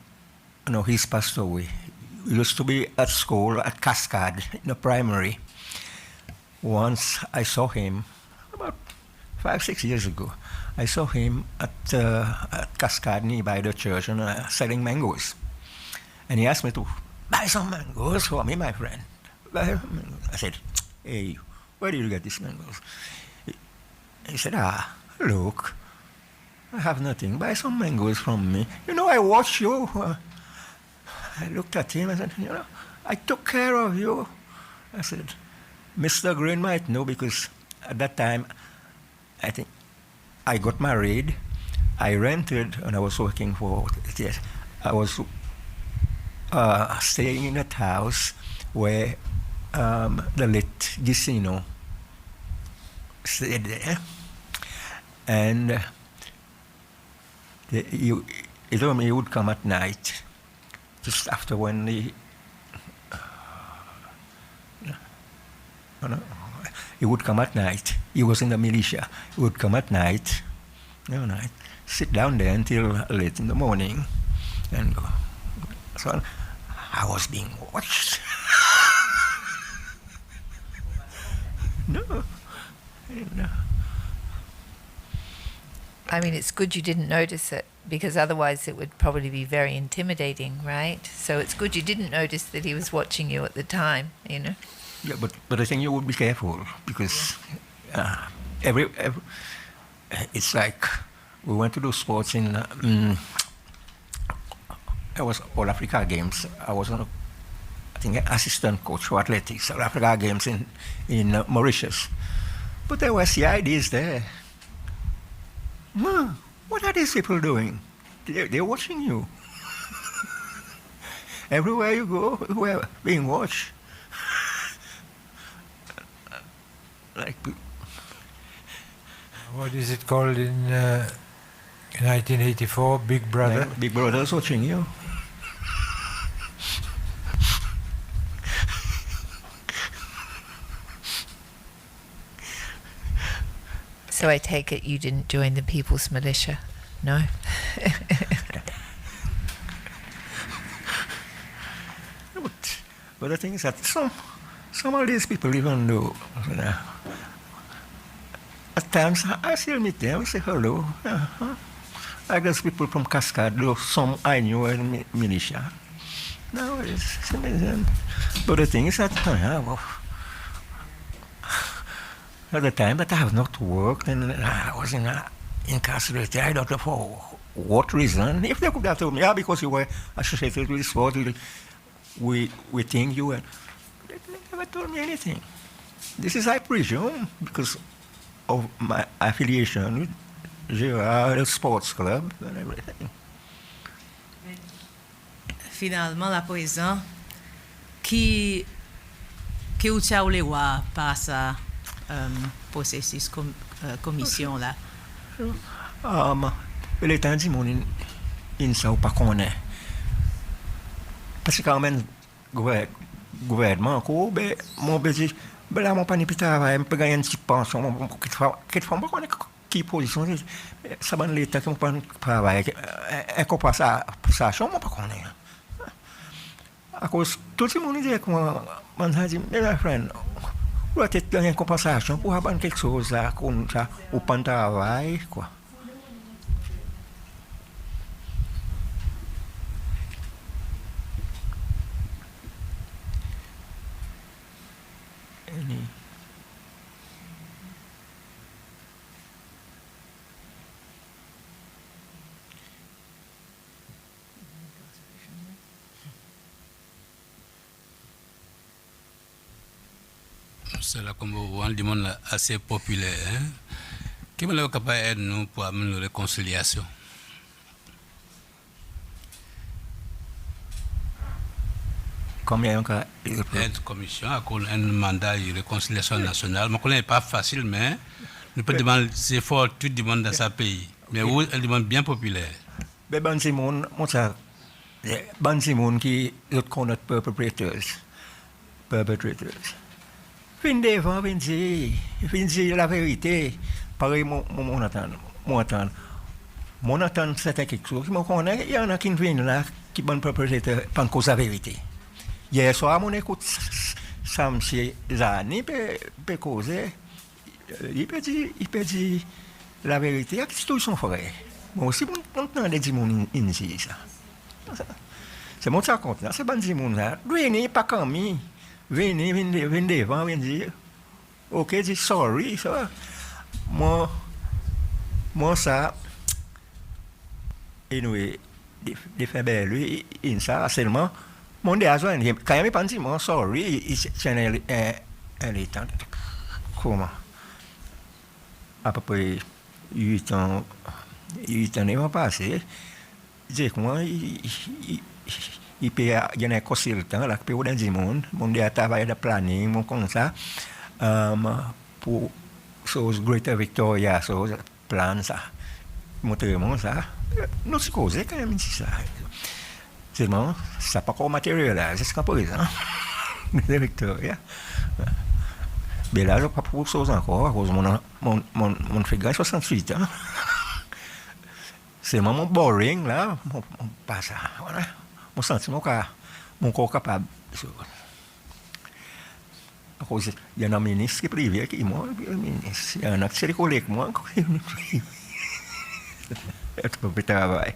he's passed away. He used to be at school at Cascade in the primary. Once I saw him, about 5-6 years ago, I saw him at Cascade nearby the church and selling mangoes. And he asked me to buy some mangoes for me, my friend. I said, hey, where did you get these mangoes? He said, look, I have nothing. Buy some mangoes from me. I watched you. I looked at him and said, I took care of you. I said, Mr. Green might know because at that time, I think I got married. I rented, and I was working for. Yes, I was staying in that house where the late Gisino stayed there, and he told me he would come at night just after when he would come at night. He was in the militia. He would come at night, sit down there until late in the morning, and go. So I was being watched. No. I mean, it's good you didn't notice it, because otherwise it would probably be very intimidating, right? So it's good you didn't notice that he was watching you at the time, Yeah, but I think you would be careful, because every it's like we went to do sports in it was All Africa Games. I was I think assistant coach for athletics, All Africa Games in Mauritius. But there were CIDs there. What are these people doing? They're watching you. Everywhere you go, we're being watched. Like, what is it called in 1984? Big Brother? Big Brother's watching you. So I take it you didn't join the People's Militia, no? But the thing is that some of these people, even though at times I still meet them, I say hello. I guess people from Cascade, though some I knew were in militia. No, it's amazing. But the thing is that at the time that I have not worked and I was incarcerated, I don't know for what reason. If they could have told me, because you were associated with sport, we think you were. They never told me anything. This is, I presume, because of my affiliation with Girard Sports Club and everything. Finalement, la présent, qui ou t'a ou les wa par sa processus commission là. Le temps dit mon in ça ou pas connaît. Parce que quand même gouvernement ko be mon bezi là mon pas ni travail me gagner une petite pension qui font pas connaît qui position ça ban l'état qui mon pas travail et qu'on passe ça chambre pas connaît. À cause tout le monde dit que man a dit mes frères on va peut-être gagner une compensation pour avoir quelque chose là comme ça ou pas de travail quoi. C'est là comme on dit monde assez populaire. Qui est capable d'aider nous pour amener la réconciliation? Combien encore L'aide commission a un mandat de réconciliation nationale. Je ne connais pas facile, mais nous pouvons demander des efforts tout le monde dans ce pays. Mais où elle demande bien populaire. Mais bon, c'est mon ça. Bon, c'est mon qui reconnaît perpetrators. Fin devant, fin dire la vérité. Pareil, mon attend, c'était quelque chose. Il y en a qui viennent là, qui sont perpetrateurs, pas cause la vérité. Hier soir, mon écoute, Sam, c'est Zani, peut causer. Il peut dire la vérité. Il y a qui sont frères. Moi aussi, on entend des gens ici, ça. C'est mon ça compte, c'est bon des gens là. Venez, pas comme lui. Venez devant, venez dire, ok, dis sorry, ça. Moi, ça, anyway, de faire belle, lui, ça, seulement, mon déazouin, quand il me pense, moi, sorry, c'est un état. Comment? À peu près 8 ans, ils vont passer. Je dis, moi, il peut y avoir un consultant là, qui peut y avoir mon travail de planning, comme ça, pour ce Greater Victoria, ce plan, ça, montrer ça. Nous sommes causés quand même, c'est ça. Seulement, ça n'a pas encore matérialisé jusqu'à présent. Directeur, yeah. Mais là, je ne sais pas pour ça encore, à cause de mon figure 68 ans. C'est vraiment boring, là. Pas ça, voilà. Mon sentiment, mon corps capable. À cause, il y a un ministre qui est privé, qui est moi, il y a un acteur collègue, moi, qui est privé. C'est un peu de travail.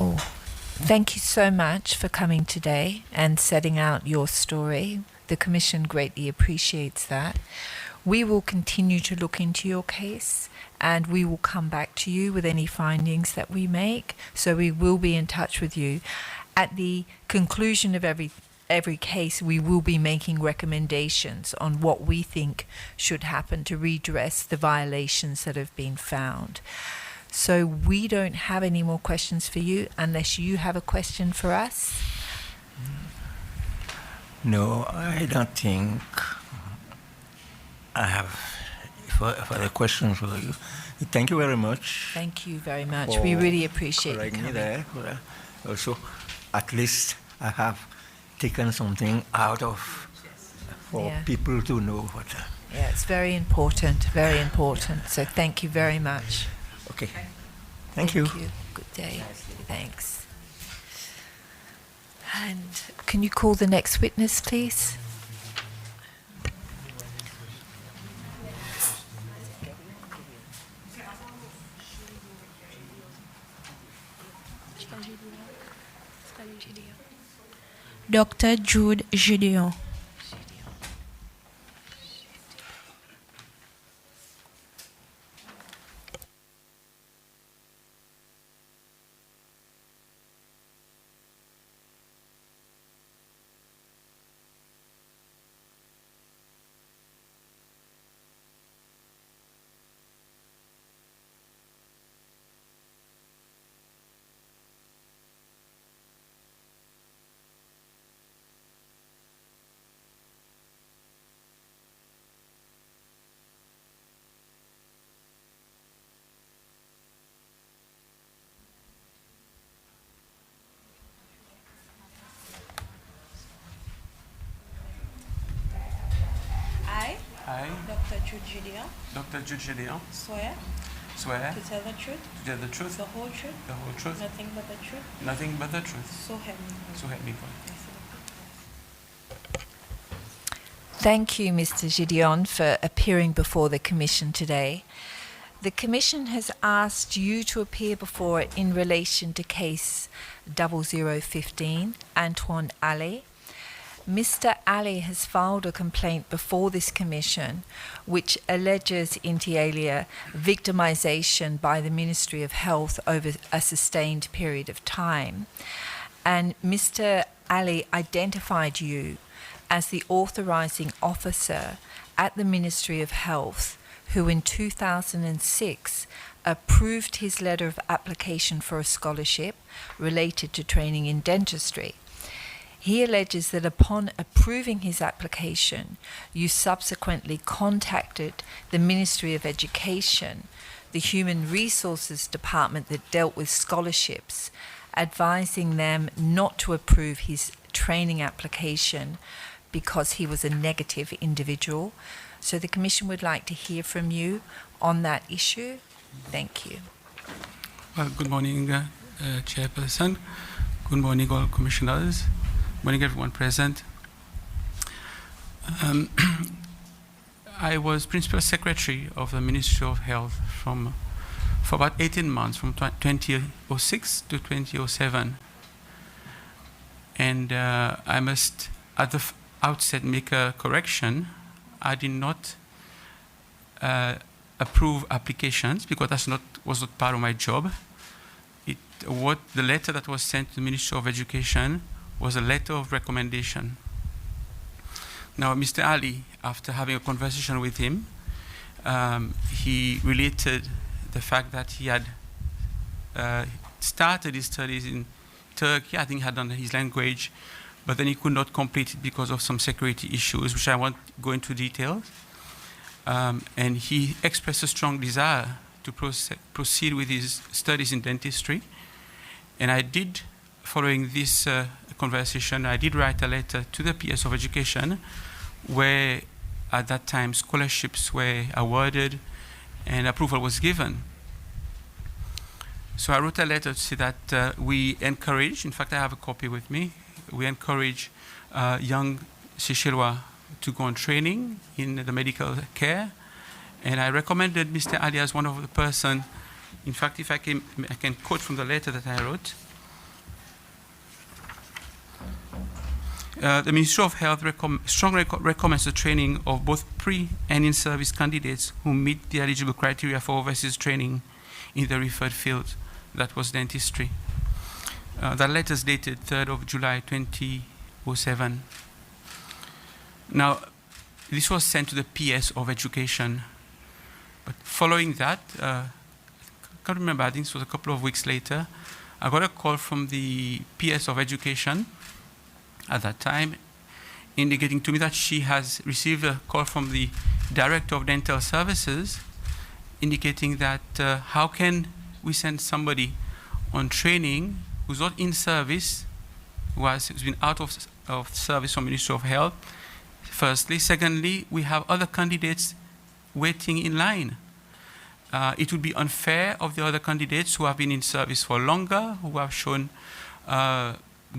Oh, thank you so much for coming today and setting out your story. The Commission greatly appreciates that. We will continue to look into your case and we will come back to you with any findings that we make. So we will be in touch with you. At the conclusion of every case, we will be making recommendations on what we think should happen to redress the violations that have been found. So we don't have any more questions for you unless you have a question for us. No, I don't think I have further questions for you. Thank you very much. Thank you very much. We really appreciate you correcting me coming. there. Also, at least I have taken something out of for Yeah. people to know what. Yeah, it's very important, very important. So thank you very much. Okay. Thank you. Good day. Thanks. And can you call the next witness, please? Dr. Jude Gedeon. I, Dr. Jude Gedeon, Dr. Jude Gedeon, swear swear to tell the truth, to tell the truth, the whole truth, nothing but the truth, nothing but the truth, so help me God. so help me God. Thank you, Mr. Gedeon, for appearing before the Commission today. The Commission has asked you to appear before it in relation to case 0015, Antoine Ali. Mr. Ali has filed a complaint before this Commission which alleges, inter alia, victimization by the Ministry of Health over a sustained period of time. And Mr. Ali identified you as the authorizing officer at the Ministry of Health who in 2006 approved his letter of application for a scholarship related to training in dentistry. He alleges that upon approving his application, you subsequently contacted the Ministry of Education, the Human Resources Department that dealt with scholarships, advising them not to approve his training application because he was a negative individual. So the Commission would like to hear from you on that issue. Thank you. Well, good morning, Chairperson. Good morning, all commissioners. Good morning, everyone present. I was Principal Secretary of the Ministry of Health for about 18 months, from 2006 to 2007. And I must, at the outset, make a correction. I did not approve applications because was not part of my job. The letter that was sent to the Ministry of Education was a letter of recommendation. Now, Mr. Ali, after having a conversation with him, he related the fact that he had started his studies in Turkey. I think he had done his language but then he could not complete it because of some security issues, which I won't go into details. And he expressed a strong desire to proceed with his studies in dentistry. And I did, following this conversation, I did write a letter to the PS of Education, where at that time scholarships were awarded and approval was given. So I wrote a letter to say that we encourage, in fact I have a copy with me, we encourage young Seychellois to go on training in the medical care. And I recommended Mr. Ali as one of the person. In fact, if I can quote from the letter that I wrote. The Ministry of Health strongly recommends the training of both pre and in-service candidates who meet the eligible criteria for overseas training in the referred field. That was dentistry. That letter is dated 3rd of July 2007. Now, this was sent to the PS of Education. But following that, I can't remember, I think it was a couple of weeks later, I got a call from the PS of Education at that time, indicating to me that she has received a call from the Director of Dental Services, indicating that how can we send somebody on training who's not in service, who's been out of service from Ministry of Health, firstly. Secondly, we have other candidates waiting in line. It would be unfair of the other candidates who have been in service for longer, who have shown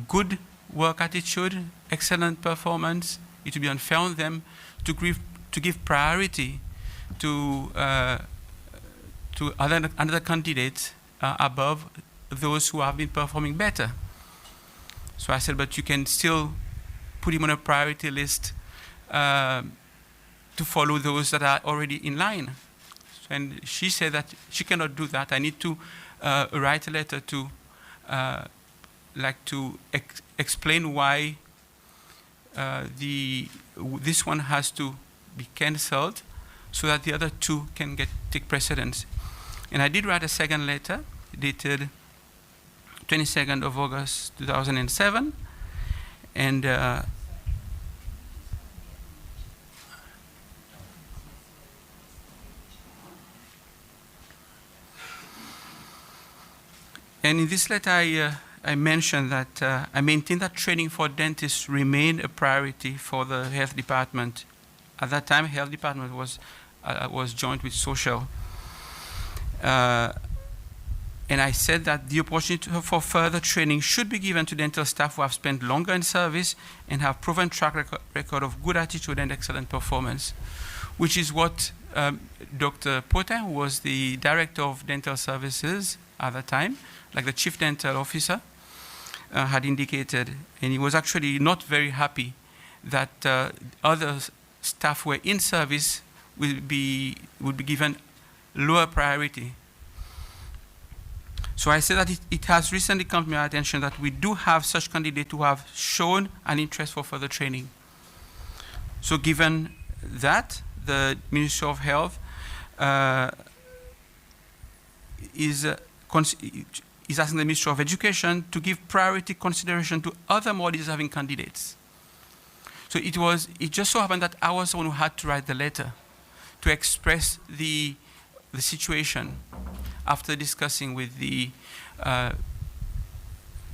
good work attitude, excellent performance. It would be unfair on them to give priority to other candidates above those who have been performing better. So I said, but you can still put him on a priority list to follow those that are already in line. And she said that she cannot do that. I need to write a letter to explain why this one has to be cancelled so that the other two can take precedence. And I did write a second letter dated 22nd of August 2007, and in this letter I mentioned that I maintain that training for dentists remained a priority for the health department. At that time, health department was joined with social. And I said that the opportunity for further training should be given to dental staff who have spent longer in service and have proven track record of good attitude and excellent performance, which is what Dr. Potin, who was the Director of Dental Services at the time, like the Chief Dental Officer, had indicated. And he was actually not very happy that other staff who were in service would be given lower priority. So I say that it has recently come to my attention that we do have such candidates who have shown an interest for further training. So given that, the Ministry of Health is asking the Ministry of Education to give priority consideration to other modalities having candidates. So it just so happened that I was the one who had to write the letter to express the situation after discussing with the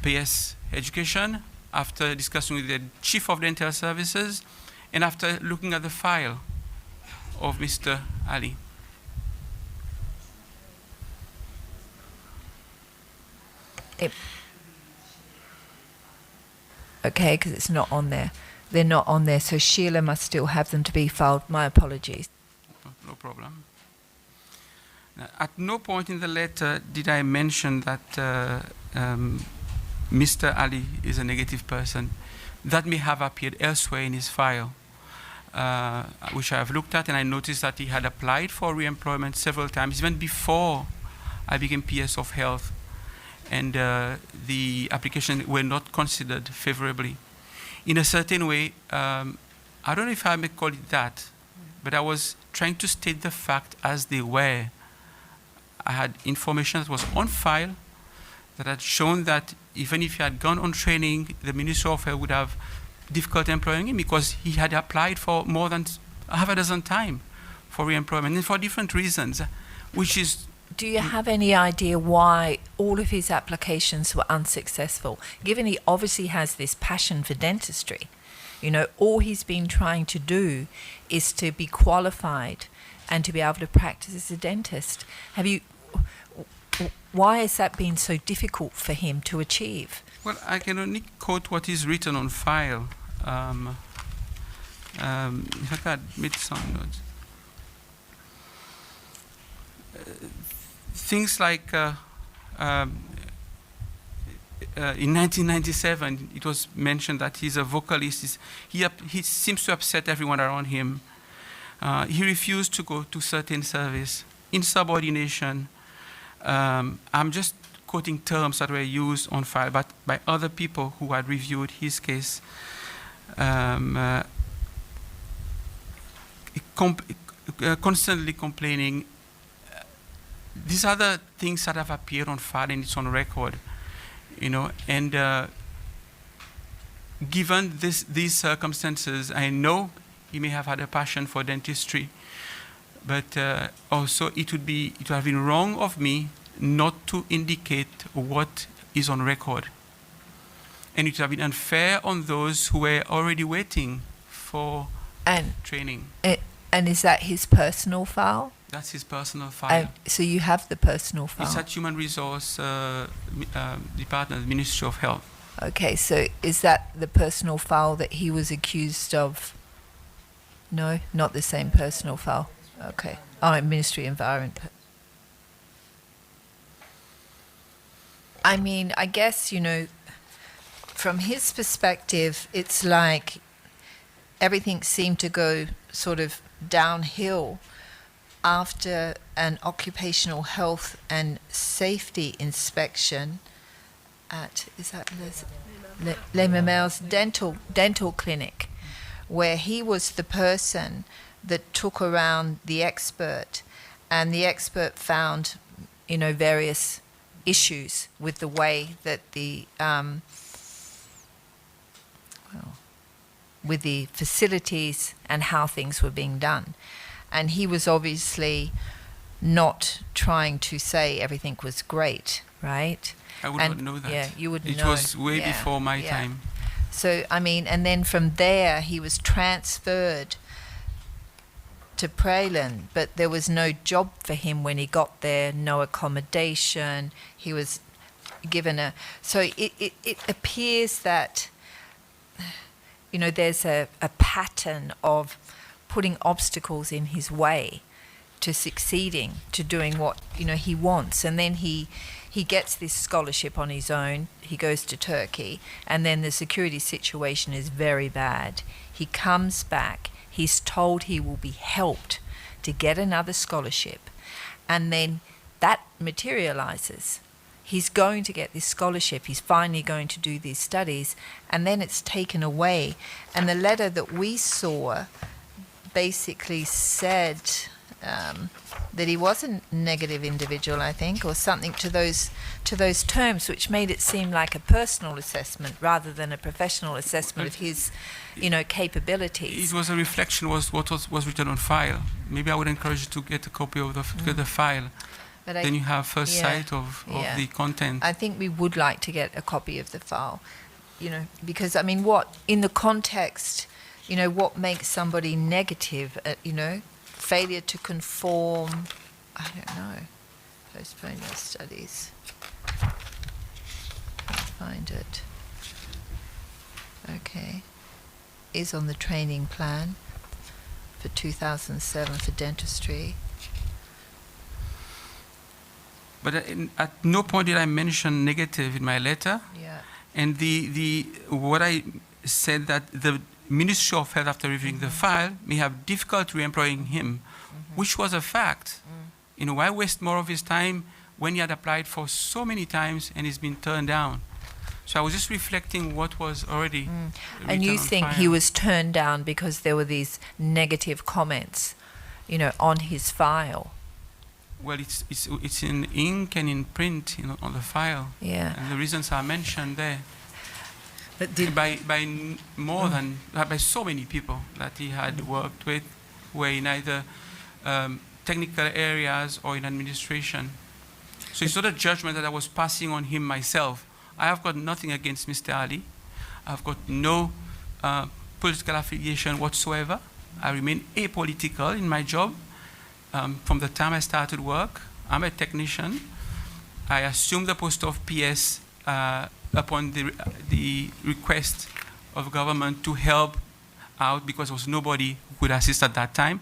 PS Education, after discussing with the Chief of Dental Services, and after looking at the file of Mr. Ali. Okay, because it's not on there. They're not on there, so Sheila must still have them to be filed. My apologies. No problem. At no point in the letter did I mention that Mr. Ali is a negative person. That may have appeared elsewhere in his file, which I have looked at, and I noticed that he had applied for re-employment several times, even before I became PS of Health, and the application were not considered favorably. In a certain way, I don't know if I may call it that, but I was trying to state the fact as they were. I had information that was on file that had shown that even if he had gone on training, the Ministry of Health would have difficult employing him because he had applied for more than half a dozen times for re-employment, and for different reasons, which is... Do you have any idea why all of his applications were unsuccessful? Given he obviously has this passion for dentistry, you know, all he's been trying to do is to be qualified and to be able to practice as a dentist. Why has that been so difficult for him to achieve? Well, I can only quote what is written on file. In fact, I made some notes. Things like in 1997, it was mentioned that he's a vocalist. He seems to upset everyone around him. He refused to go to certain service, insubordination. I'm just quoting terms that were used on file, but by other people who had reviewed his case. Constantly complaining. These are the things that have appeared on file and it's on record, you know. And given these circumstances, I know he may have had a passion for dentistry, but also it would have been wrong of me not to indicate what is on record, and it would have been unfair on those who were already waiting for training. And is that his personal file? That's his personal file. So you have the personal file? It's at Human Resource Department, Ministry of Health. Okay, so is that the personal file that he was accused of? No, not the same personal file. Okay. Oh, Ministry of Environment. I mean, I guess, you know, from his perspective, it's like everything seemed to go sort of downhill after an occupational health and safety inspection at, is that Les Mamelles dental clinic, where he was the person that took around the expert, and the expert found, you know, various issues with the way that with the facilities and how things were being done. And he was obviously not trying to say everything was great, right? I would not know that. Yeah, you wouldn't know. It was way before my time. So, I mean, and then from there he was transferred to Prelan, but there was no job for him when he got there, no accommodation. He was given so it appears that, you know, there's a pattern of putting obstacles in his way to succeeding, to doing what, you know, he wants. And then he gets this scholarship on his own. He goes to Turkey, and then the security situation is very bad. He comes back. He's told he will be helped to get another scholarship, and then that materializes. He's going to get this scholarship. He's finally going to do these studies, and then it's taken away. And the letter that we saw basically said that he was a negative individual, I think, or something to those terms, which made it seem like a personal assessment rather than a professional assessment of his, you know, capabilities. It was a reflection was what was written on file. Maybe I would encourage you to get a copy of the file. But then you have first sight of the content. I think we would like to get a copy of the file, you know, because, I mean, what, in the context, you know, what makes somebody negative, you know, failure to conform, I don't know, postpone your studies. Find it. Okay. Is on the training plan for 2007 for dentistry. But at no point did I mention negative in my letter. Yeah. And what I said that the Ministry of Health, after reviewing the file, may have difficulty re-employing him, which was a fact. You know, why waste more of his time when he had applied for so many times and he's been turned down? So I was just reflecting what was already And you on think file. he was turned down because there were these negative comments, you know, on his file? Well, it's in ink and in print on the file. Yeah. And the reasons are mentioned there. But did, By so many people that he had worked with, were in either technical areas or in administration. So it's not a judgment that I was passing on him myself. I have got nothing against Mr. Ali. I've got no political affiliation whatsoever. I remain apolitical in my job. From the time I started work, I'm a technician. I assumed the post of PS upon the request of government to help out because there was nobody who could assist at that time.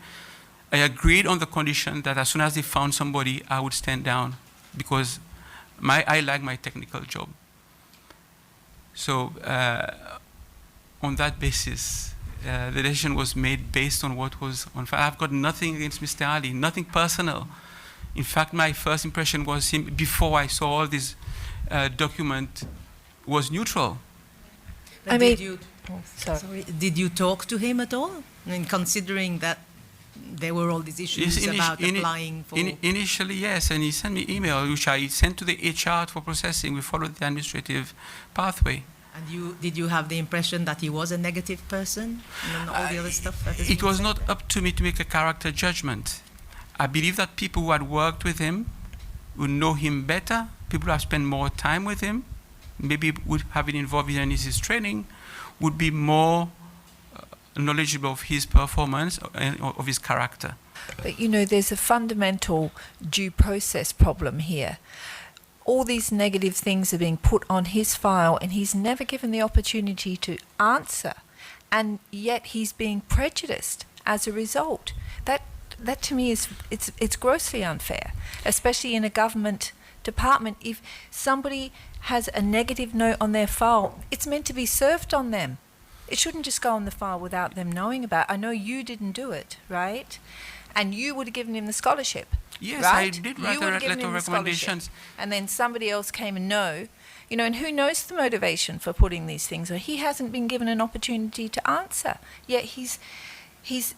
I agreed on the condition that as soon as they found somebody, I would stand down because I like my technical job. So on that basis, the decision was made based on what was on file. I've got nothing against Mr. Ali, nothing personal. In fact, my first impression was him, before I saw all this document, was neutral. but I did mean- you, Sorry. did you talk to him at all? I mean, considering that there were all these issues about applying for... Initially, yes, and he sent me email, which I sent to the HR for processing. We followed the administrative pathway. And did you have the impression that he was a negative person and all the other stuff that is It being was said? not up to me to make a character judgment. I believe that people who had worked with him would know him better, people who have spent more time with him, maybe would have been involved in his training, would be more knowledgeable of his performance and of his character. But you know, there's a fundamental due process problem here. All these negative things are being put on his file and he's never given the opportunity to answer, and yet he's being prejudiced as a result. That to me is it's grossly unfair, especially in a government department. If somebody has a negative note on their file, it's meant to be served on them. It shouldn't just go on the file without them knowing about it. I know you didn't do it, right? And you would have given him the scholarship. Yes, right? I did write You would a have given letter him of the scholarship. recommendations. And then somebody else came and and who knows the motivation for putting these things on? He hasn't been given an opportunity to answer. Yet he's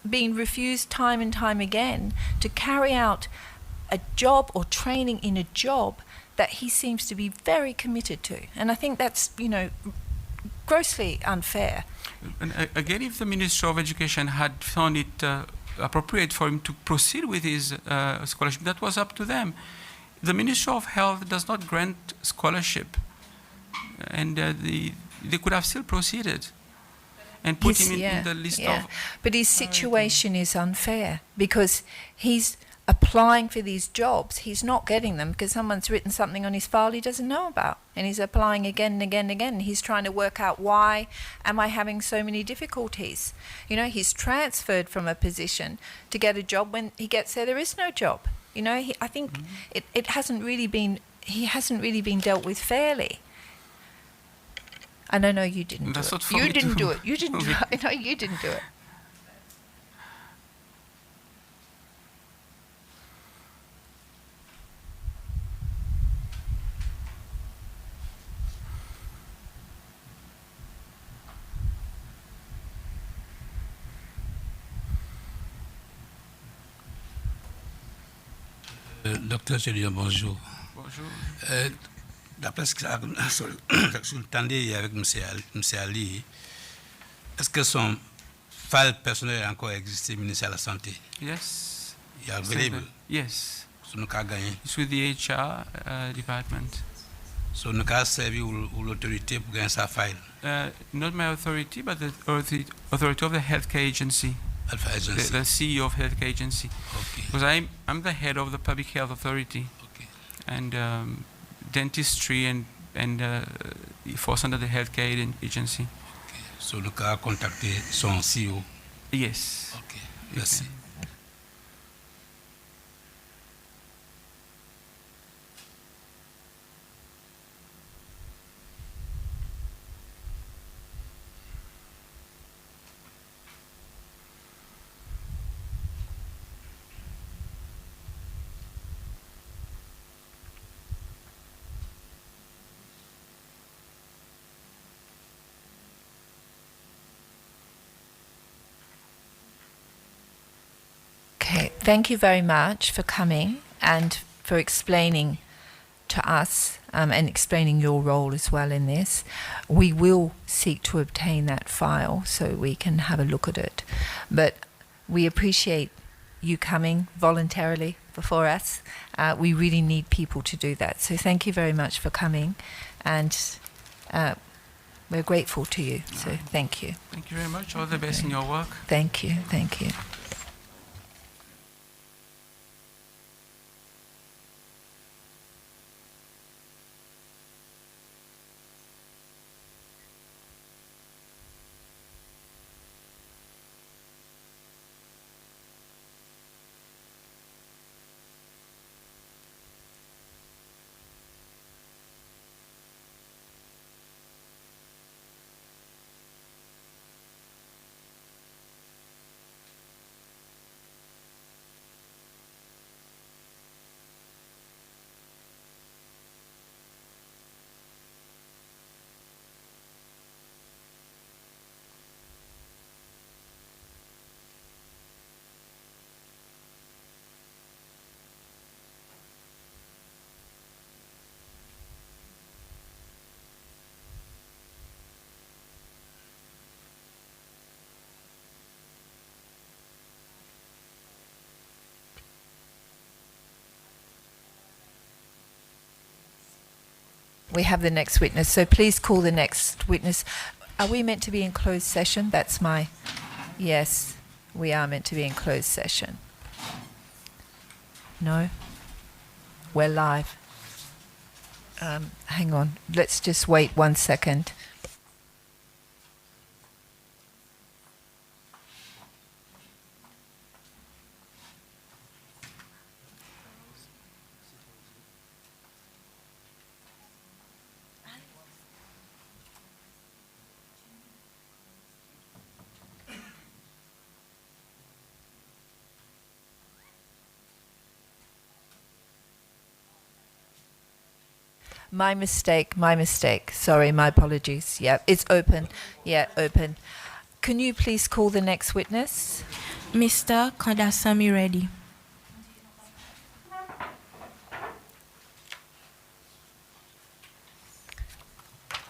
been refused time and time again to carry out a job or training in a job that he seems to be very committed to. And I think that's, grossly unfair. And again, if the Minister of Education had found it appropriate for him to proceed with his scholarship, that was up to them. The Minister of Health does not grant scholarship, and they could have still proceeded and put him in the list of... But his situation is unfair because he's applying for these jobs. He's not getting them because someone's written something on his file he doesn't know about, and he's applying again and again and again. He's trying to work out, why am I having so many difficulties? He's transferred from a position to get a job. When he gets there is no job. I think it hasn't really been, he hasn't really been dealt with fairly. And I know you didn't That's do not it. for You me didn't to- do it. You didn't do it. I know you didn't do it. Docteur Gedeon, bonjour. Bonjour. D'après ce que vous entendez avec M. Ali, est-ce que son file personnel a encore existé au ministère de la Santé? Yes. Il est available. Yes. So nous avons gagné. It's with the HR department. So nous avons servi ou l'autorité pour gagner sa file. Not my authority, but the authority of the healthcare agency. Alpha Agency. The CEO of healthcare agency. Okay. Because I'm the head of the public health authority, Okay. and dentistry and it falls under the healthcare agency. Okay. So nous avons contacté son CEO. Yes. Ok. Merci. Okay, thank you very much for coming. and for explaining to us and explaining your role as well in this. We will seek to obtain that file so we can have a look at it. But we appreciate you coming voluntarily before us. We really need people to do that. So thank you very much for coming, and we're grateful to you. So thank you. Thank you very much. All the best in your work. Thank you. Thank you. We have the next witness, so please call the next witness. Are we meant to be in closed session? That's my... Yes, we are meant to be in closed session. No? We're live. Hang on, let's just wait 1 second. My mistake. Sorry, my apologies. Yeah, it's open. Yeah, open. Can you please call the next witness? Mr. Kandasamy Reddy.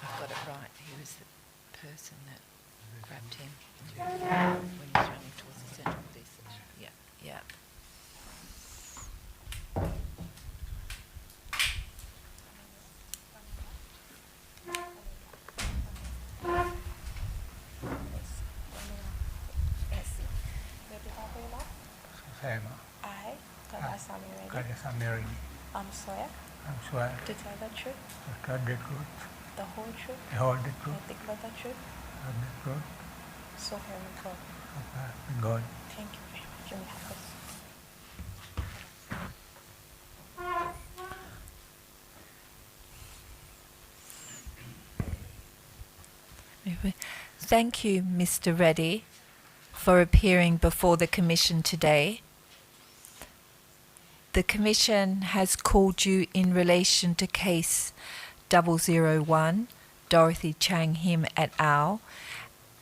I've got it right. He was the person that grabbed him when he was running towards the central police station. Yeah, yeah. I, Kandasamy Reddy, Kandasamy Reddy. swear Swear to tell the truth, to tell the truth, the whole truth, the whole truth, nothing but the truth. and the truth, So here we go. of God. Thank you very much. You may have this. Thank you, Mr. Reddy, for appearing before the Commission today. The Commission has called you in relation to case 001, Dorothy Chang Him et al.,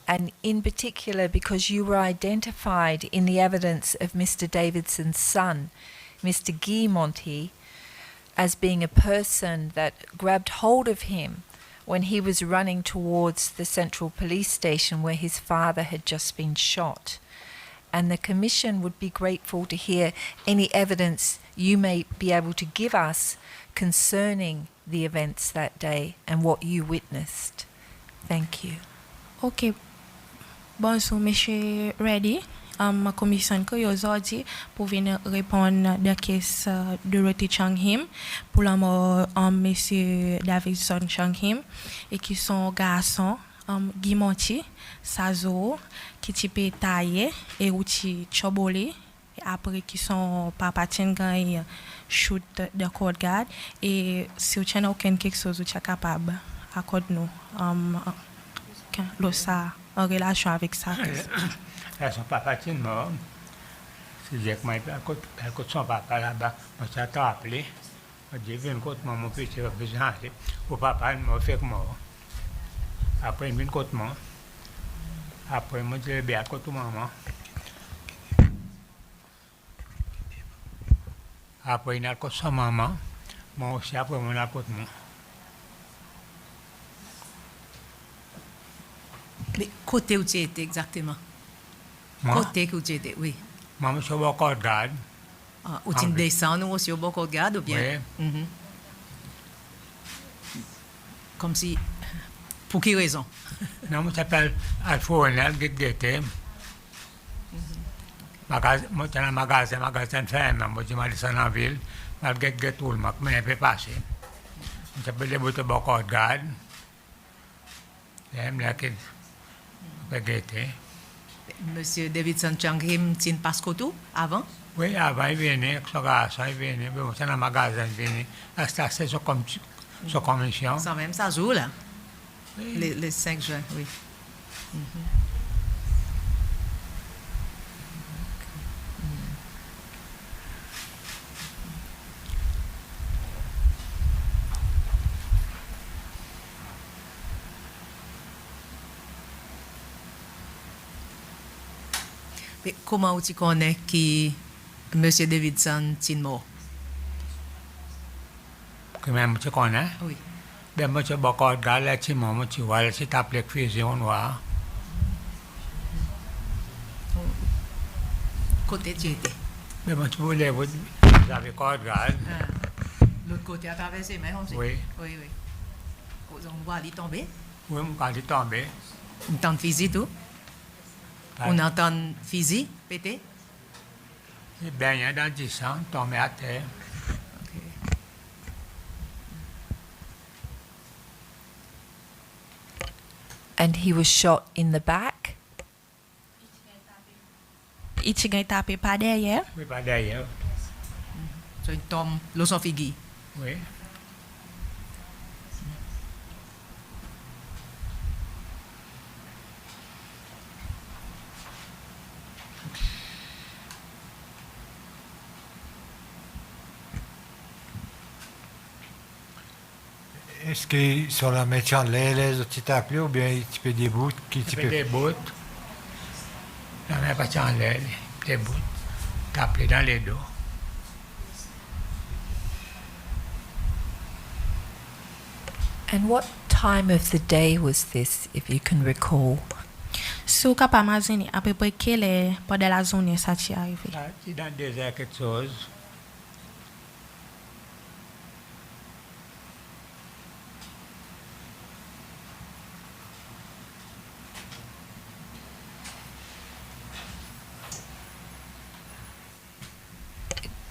and in particular because you were identified in the evidence of Mr. Davidson's son, Mr. Guy Monty, as being a person that grabbed hold of him when he was running towards the Central Police Station where his father had just been shot. And the Commission would be grateful to hear any evidence you may be able to give us concerning the events that day and what you witnessed. Thank you. Ok. Bonjour, Monsieur Reddy. Ma commission que aujourd'hui pour venir répondre de la caisse de Dorothy Chang Him pour la mort Monsieur Davidson Chang Him et qui sont garçons Guy Monty, Sazo, qui type taillé et outil choboli et après qui sont papa gagne shoot de code guard et si vous n'avez aucun quelque chose vous êtes capable à code nous ça en relation avec ça. Son papa est mort. Si j'ai que moi, elle côté son papa là-bas, moi ça t'a appelé. J'ai vu une côte mon petit besoin. Au papa m'a fait mort. Après une côte mort. Après moi j'ai bien côté maman. Après, il a côté sa maman. Moi aussi, après, on a côté moi. Mais côté où tu étais exactement? Moi, Côté où tu étais, oui. moi, je suis au garde. Ah, où tu descends ou aussi au bord de garde ou bien? Oui. Mhm. Comme si. Pour quelle raison? Non, je s'appelle Alphonse Gedeon. Moi, j'ai un magasin fermé. Moi, je suis allé en ville. Je suis tout le monde, mais je peux passer. Je s'appelle les boutons de garde. J'aime la kid. Monsieur Davidson Changhim tient Pascotou avant? Oui, avant, il venait, avec son garçon, il venait. C'est un magasin, il venait. C'est sa commission. Ça même, ça joue là. Le 5 juin, oui. Mais comment tu connais que Monsieur Davidson est mort? Que même, tu connais? Oui. Ben, moi, je suis beaucoup de gars, là, tu m'as, moi, tu vois, c'est appelé fusion noire. Côté tu étais? Mais moi, tu voulais, vous avez quoi de gars? L'autre côté à traverser, mais on sait. Oui. Oui, oui. On voit aller tomber. Oui, mon gars, il est tombé. On entend physique tout. On entend physique péter. Il est baigné dans 10 ans, tombé à terre. And he was shot in the back. Il t'a tapé par derrière. Oui, pas derrière. So, il tombe l'osophagi. Oui. Est-ce que sur la métier les autres t'as appelé ou bien tu peux des bouts qui tu Tu fais peux des bouts. La main pas en l'air, des bouts. T'appeler dans les dos. And what time of the day was this, if you can recall? Si vous capable imaginer à peu près quelle est pendant la journée ça t'est arrivé? Là, c'est dans le désert quelque chose.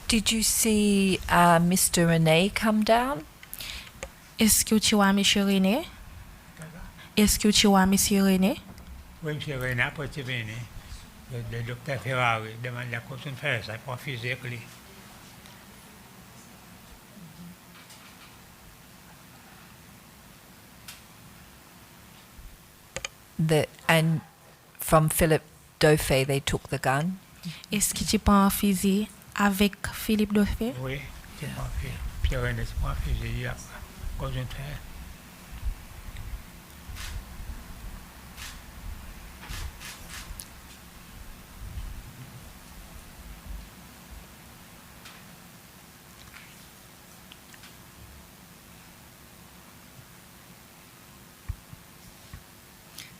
Did you see Mr. Rene come down? Est-ce que tu vois Monsieur René? Est-ce que tu vois Monsieur René? Oui, M. René, après tu viens. Le docteur Ferrari demande la cause de faire ça pour physique. And from Philip Dauphin, they took the gun. Est-ce que tu prends un fusil avec Philippe Dauphin? Oui, c'est mon fils. Pierre René, c'est mon fils. J'ai dit la cause de faire.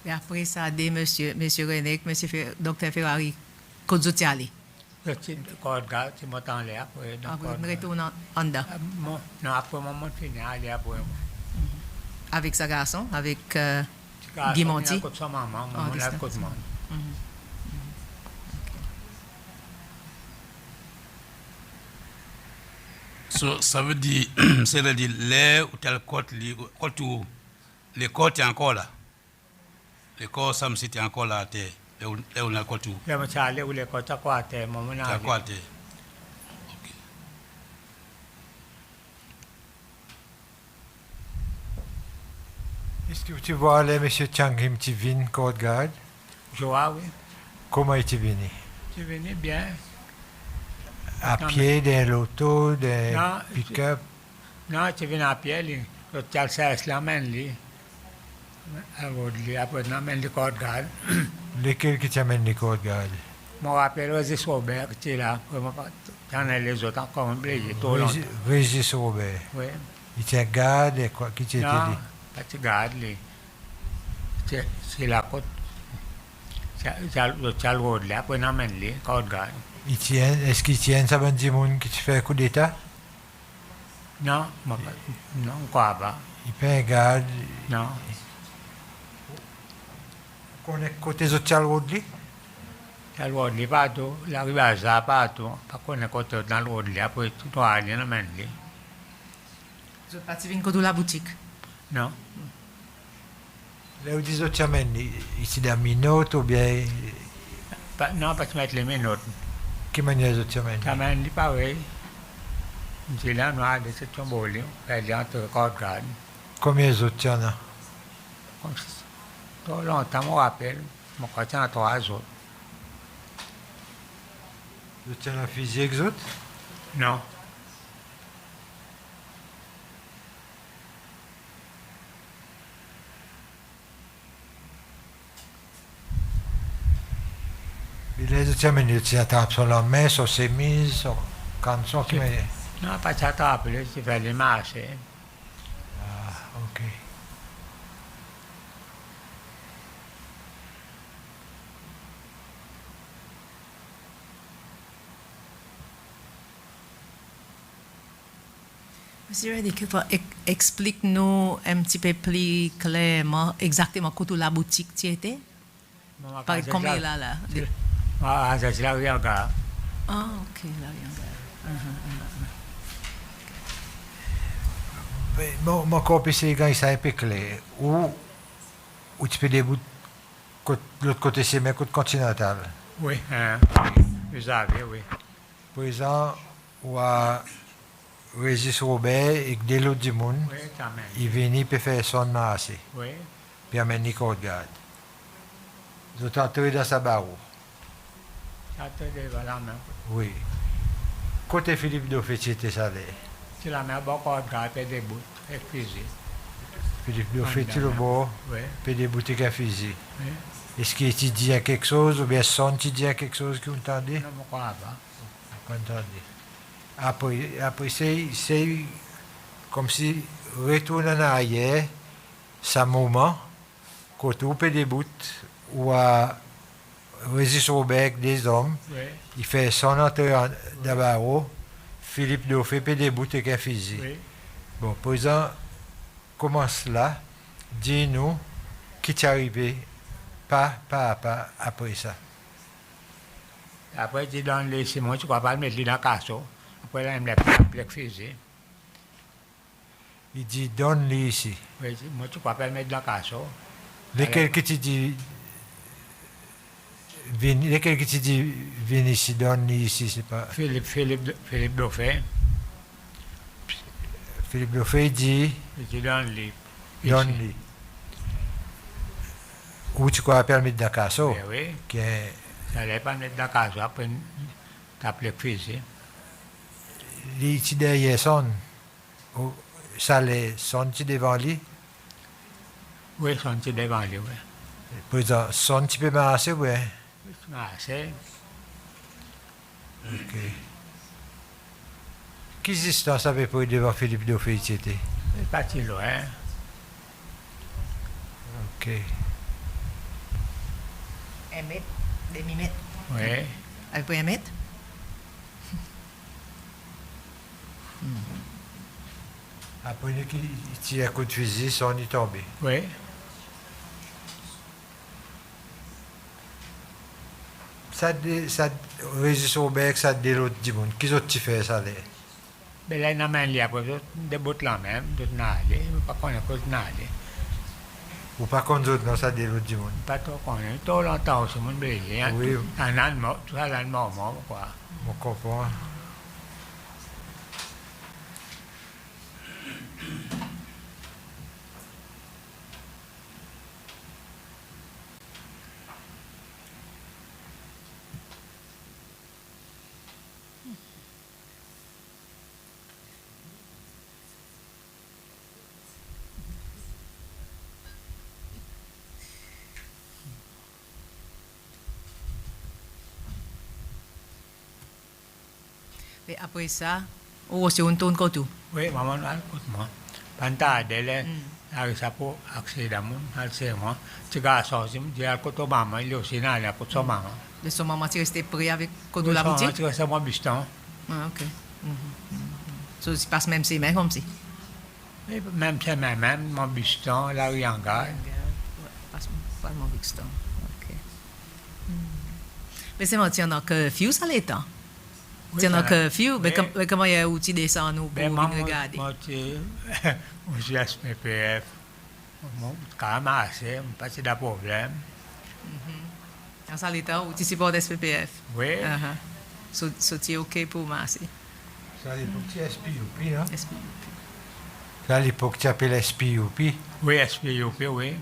Et après ça, des monsieur René, monsieur docteur Ferrari, quand vous allez? Je suis encore gars, tu m'entends là après. Après, on retourne en dedans. Non, après, moi, je finis à aller après. Avec sa garçon, avec Guy Guy Monti. Monti. Côté sa maman, Ah, moi, là, distance. côté moi. So, ça veut dire, c'est de dire, là où tel côté, les côtes est encore là. Les côtes, ça me c'était encore là à terre. Là où on a le côté. Là, je suis allé où les côtes à quoi, moi, je suis C'est allé. encore à terre. Est-ce que tu vois les monsieur Changhim qui viennent Côte Garde? Je vois, oui. Comment est-il venu? Tu venais bien. À Non, pied, dans l'auto, dans Non, pick-up? Non, tu viens à pied, lui. Tu as le service la main, lui. Après, tu amènes les côtes garde. Lesquels qui t'amènent les Côte Garde? Je me rappelle, Rosy Saubert, qui est là. J'en ai les autres encore oubliés, tout longtemps. Régis Robert. Oui. Il tient garde et quoi, qui t'était Non, dit? pas de garde, lui. C'est la côte. C'est le road là, pour n'amener lui, côte garde. Il tient, est-ce qu'il tient ça bon du monde qui te fait un coup d'état? Non, non, quoi pas. Il fait un garde. Non. Qu'on est côté autres Charles Road lui? C'est le road là, partout. La rue à ça, partout. Pas qu'on est côté dans le road là, après tout doit aller n'amener lui. Vous êtes parti venir de la boutique. Non. Là où disent autres amènes, ici dans minutes ou bien. Non, pas de mettre les minutes. Qui manière les autres amènes? Ça mène dit pareil. C'est là, nous avons des sections bowling. Elle est entre côte garde. Combien les autres y en a? Comme ça. Tout longtemps, je me rappelle. Je crois qu'il y en a 3 autres. Les autres y en a physique, les autres? Non. Et les autres amènes, ils attrapent sur la main, sur ses mises, sur canson qui mène. Non, pas ça t'appeler, c'est faire les marchés. Ah, ok. Monsieur Reddy, explique-nous un petit peu plus clairement exactement où la boutique tu étais. Combien là? Ah, c'est là où il y a un gars. Ah, ok, là, il y a Mon copie, c'est quand il s'est un peu clair. Où tu peux des bouts de l'autre côté, c'est mais côté continental. Oui, vous avez, oui. Par exemple, ou à Régis Robert et que des l'autre du monde, Oui, quand même. il vient, il peut faire son assez. Oui, Puis amène les côtes garde. Ils ont entré dans sa barreau. ça te devant la main. Oui. Côté Philippe Dauphin, c'était ça. C'est la main, beaucoup de gars, et des bouts, et fusil. Philippe Dauphin, tu le bord, Oui, puis des boutiques à fusil. oui. Est-ce qu'il dit à quelque chose, ou bien son tu dis à quelque chose que vous entendez? Non, je ne crois pas. Vous entendez. Après c'est comme si retourner en arrière, ce moment, quand on peut des bouts, ou à Régis Robert, des hommes, Oui, il fait son entrée d'abord, Philippe Dauphin peut des bouts avec un fusil. oui. Bon, par exemple, comment cela, dis-nous, qui t'est arrivé, pas à pas après ça. Après, tu donnes les Simon, tu ne crois pas le mettre dans le casseau. Après, là, il me l'a pris avec fusil. Il dit, donne-les ici. Oui, moi, tu ne crois pas le mettre dans le casseau. Lesquels que tu dis, lesquels que tu dis, viens ici, donne-les ici, c'est pas. Philippe Dauphin, Philippe Dauphin dit, tu donnes les. donne-les. Ou tu crois pas le mettre dans le casseau, Oui, qui est, ça n'allait pas le mettre dans le casseau. Après, tu as pris le fusil. les petits derrière son, ou ça les son tu devant lui, Oui, ils sont devant lui, oui. par exemple, son tu peux marcher, ouais. Ah, c'est. Ok. Quelle distance avait pas devant Philippe Dauphin, c'était? C'est pas si loin. Ok. 1 mètre, demi-mètre. Oui. Elle peut 1 mètre? Après qu'il tire un coup de fusil, son est tombé. Oui. Ça, Régis Robert, ça de l'autre du monde. Qu'est-ce que tu fais, ça? Mais là, il y a un lien, des bouts là même, de n'aller. Pas qu'on a pas de n'aller. Ou pas qu'on d'autres, non, ça de l'autre du monde. Pas trop qu'on a. Tout longtemps, c'est mon bébé. Oui. Un allemand, tout ça, l'allemand, quoi. Je comprends. Et après ça, on reçoit un tourne tout. Oui, maman, écoute moi. Panta dele, avec sa peau, accident, elle sait moi. Tu gars sorti, me dit à côté maman, il est aussi là, à côté maman. De son maman, tu restais prêt avec Kodou la boutique? Tu restes moi biston. Ah, ok. So, tu passes même ses mains comme si? Même c'est même, mon biston, la rianga. Pas mon biston. Ok. Mais c'est moi, tu en as curfew, ça l'état? Tu en as curfew? Mais comment il y a outil descend nous pour regarder? Moi, je SPPF. Quand même assez, pas de problème. En ça l'état, ou tu supportes SPPF? Oui. So, tu es OK pour masser? C'est à l'époque que tu as SPUP, hein? SPUP. C'est à l'époque que tu appelles SPUP. Oui, SPUP, oui.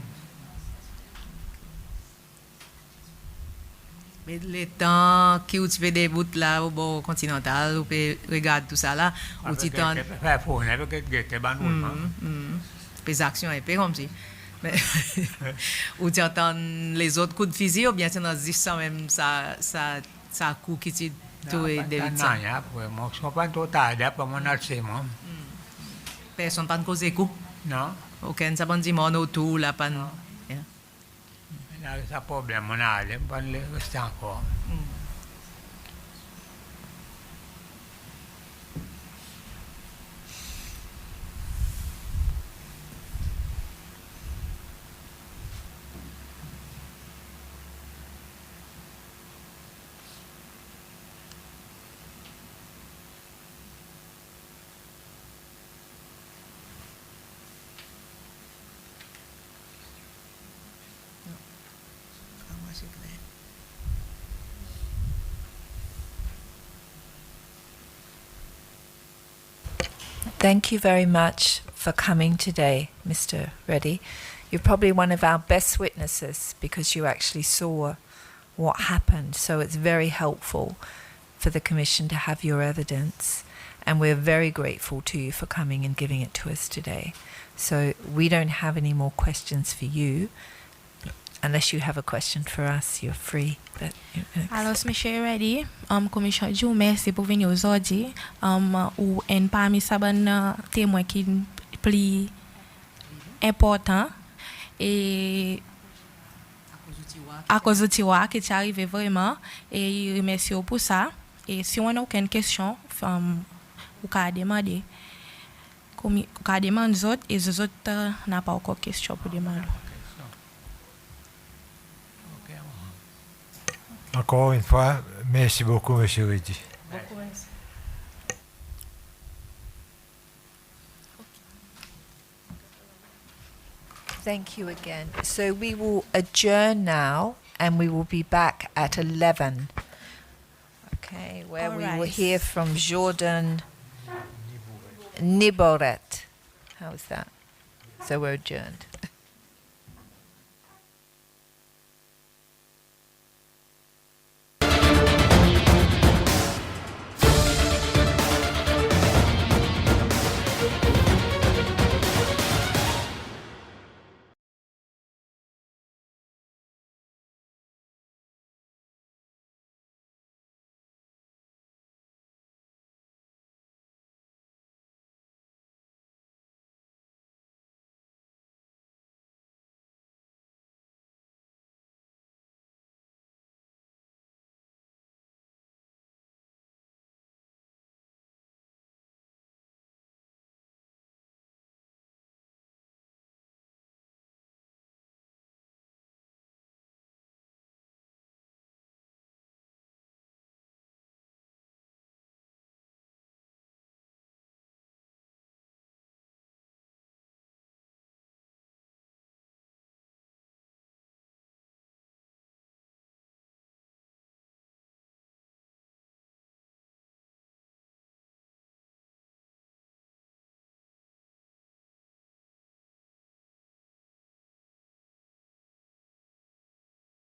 Mais le temps que tu fais des bouts là au bord continental, ou tu regardes tout ça là, ou tu t'en... Les actions épées comme si. Mais ou tu entends les autres coups de fusil, ou bien tu en as 10 même ça coup qui tu tué des victimes. Moi, je ne comprends pas tout à l'heure pour mon alcément. Personne pas de cause coup. Non. Aucun ça bon dit mon autour là pas. C'est un problème, on a allé, on va rester encore. Thank you very much for coming today, Mr. Reddy. You're probably one of our best witnesses because you actually saw what happened. So it's very helpful for the Commission to have your evidence. And we're very grateful to you for coming and giving it to us today. So we don't have any more questions for you. Unless you have a question for us, you're free. But, Alors, Monsieur Reddy, Commission Jude, merci pour venir aujourd'hui. Ou un parmi ça bon témoin qui est plus important et à cause de toi qui est arrivé vraiment et remercie pour ça. Et si on n'a aucune question, ou qu'à demander, ou qu'à demander les autres, et les autres n'ont pas encore de question pour demander. Encore une fois, merci beaucoup, Monsieur Reddy. Thank you again. So we will adjourn now and we will be back at 11. Okay, where we will hear from Jordan Niboret. How is that? So we're adjourned.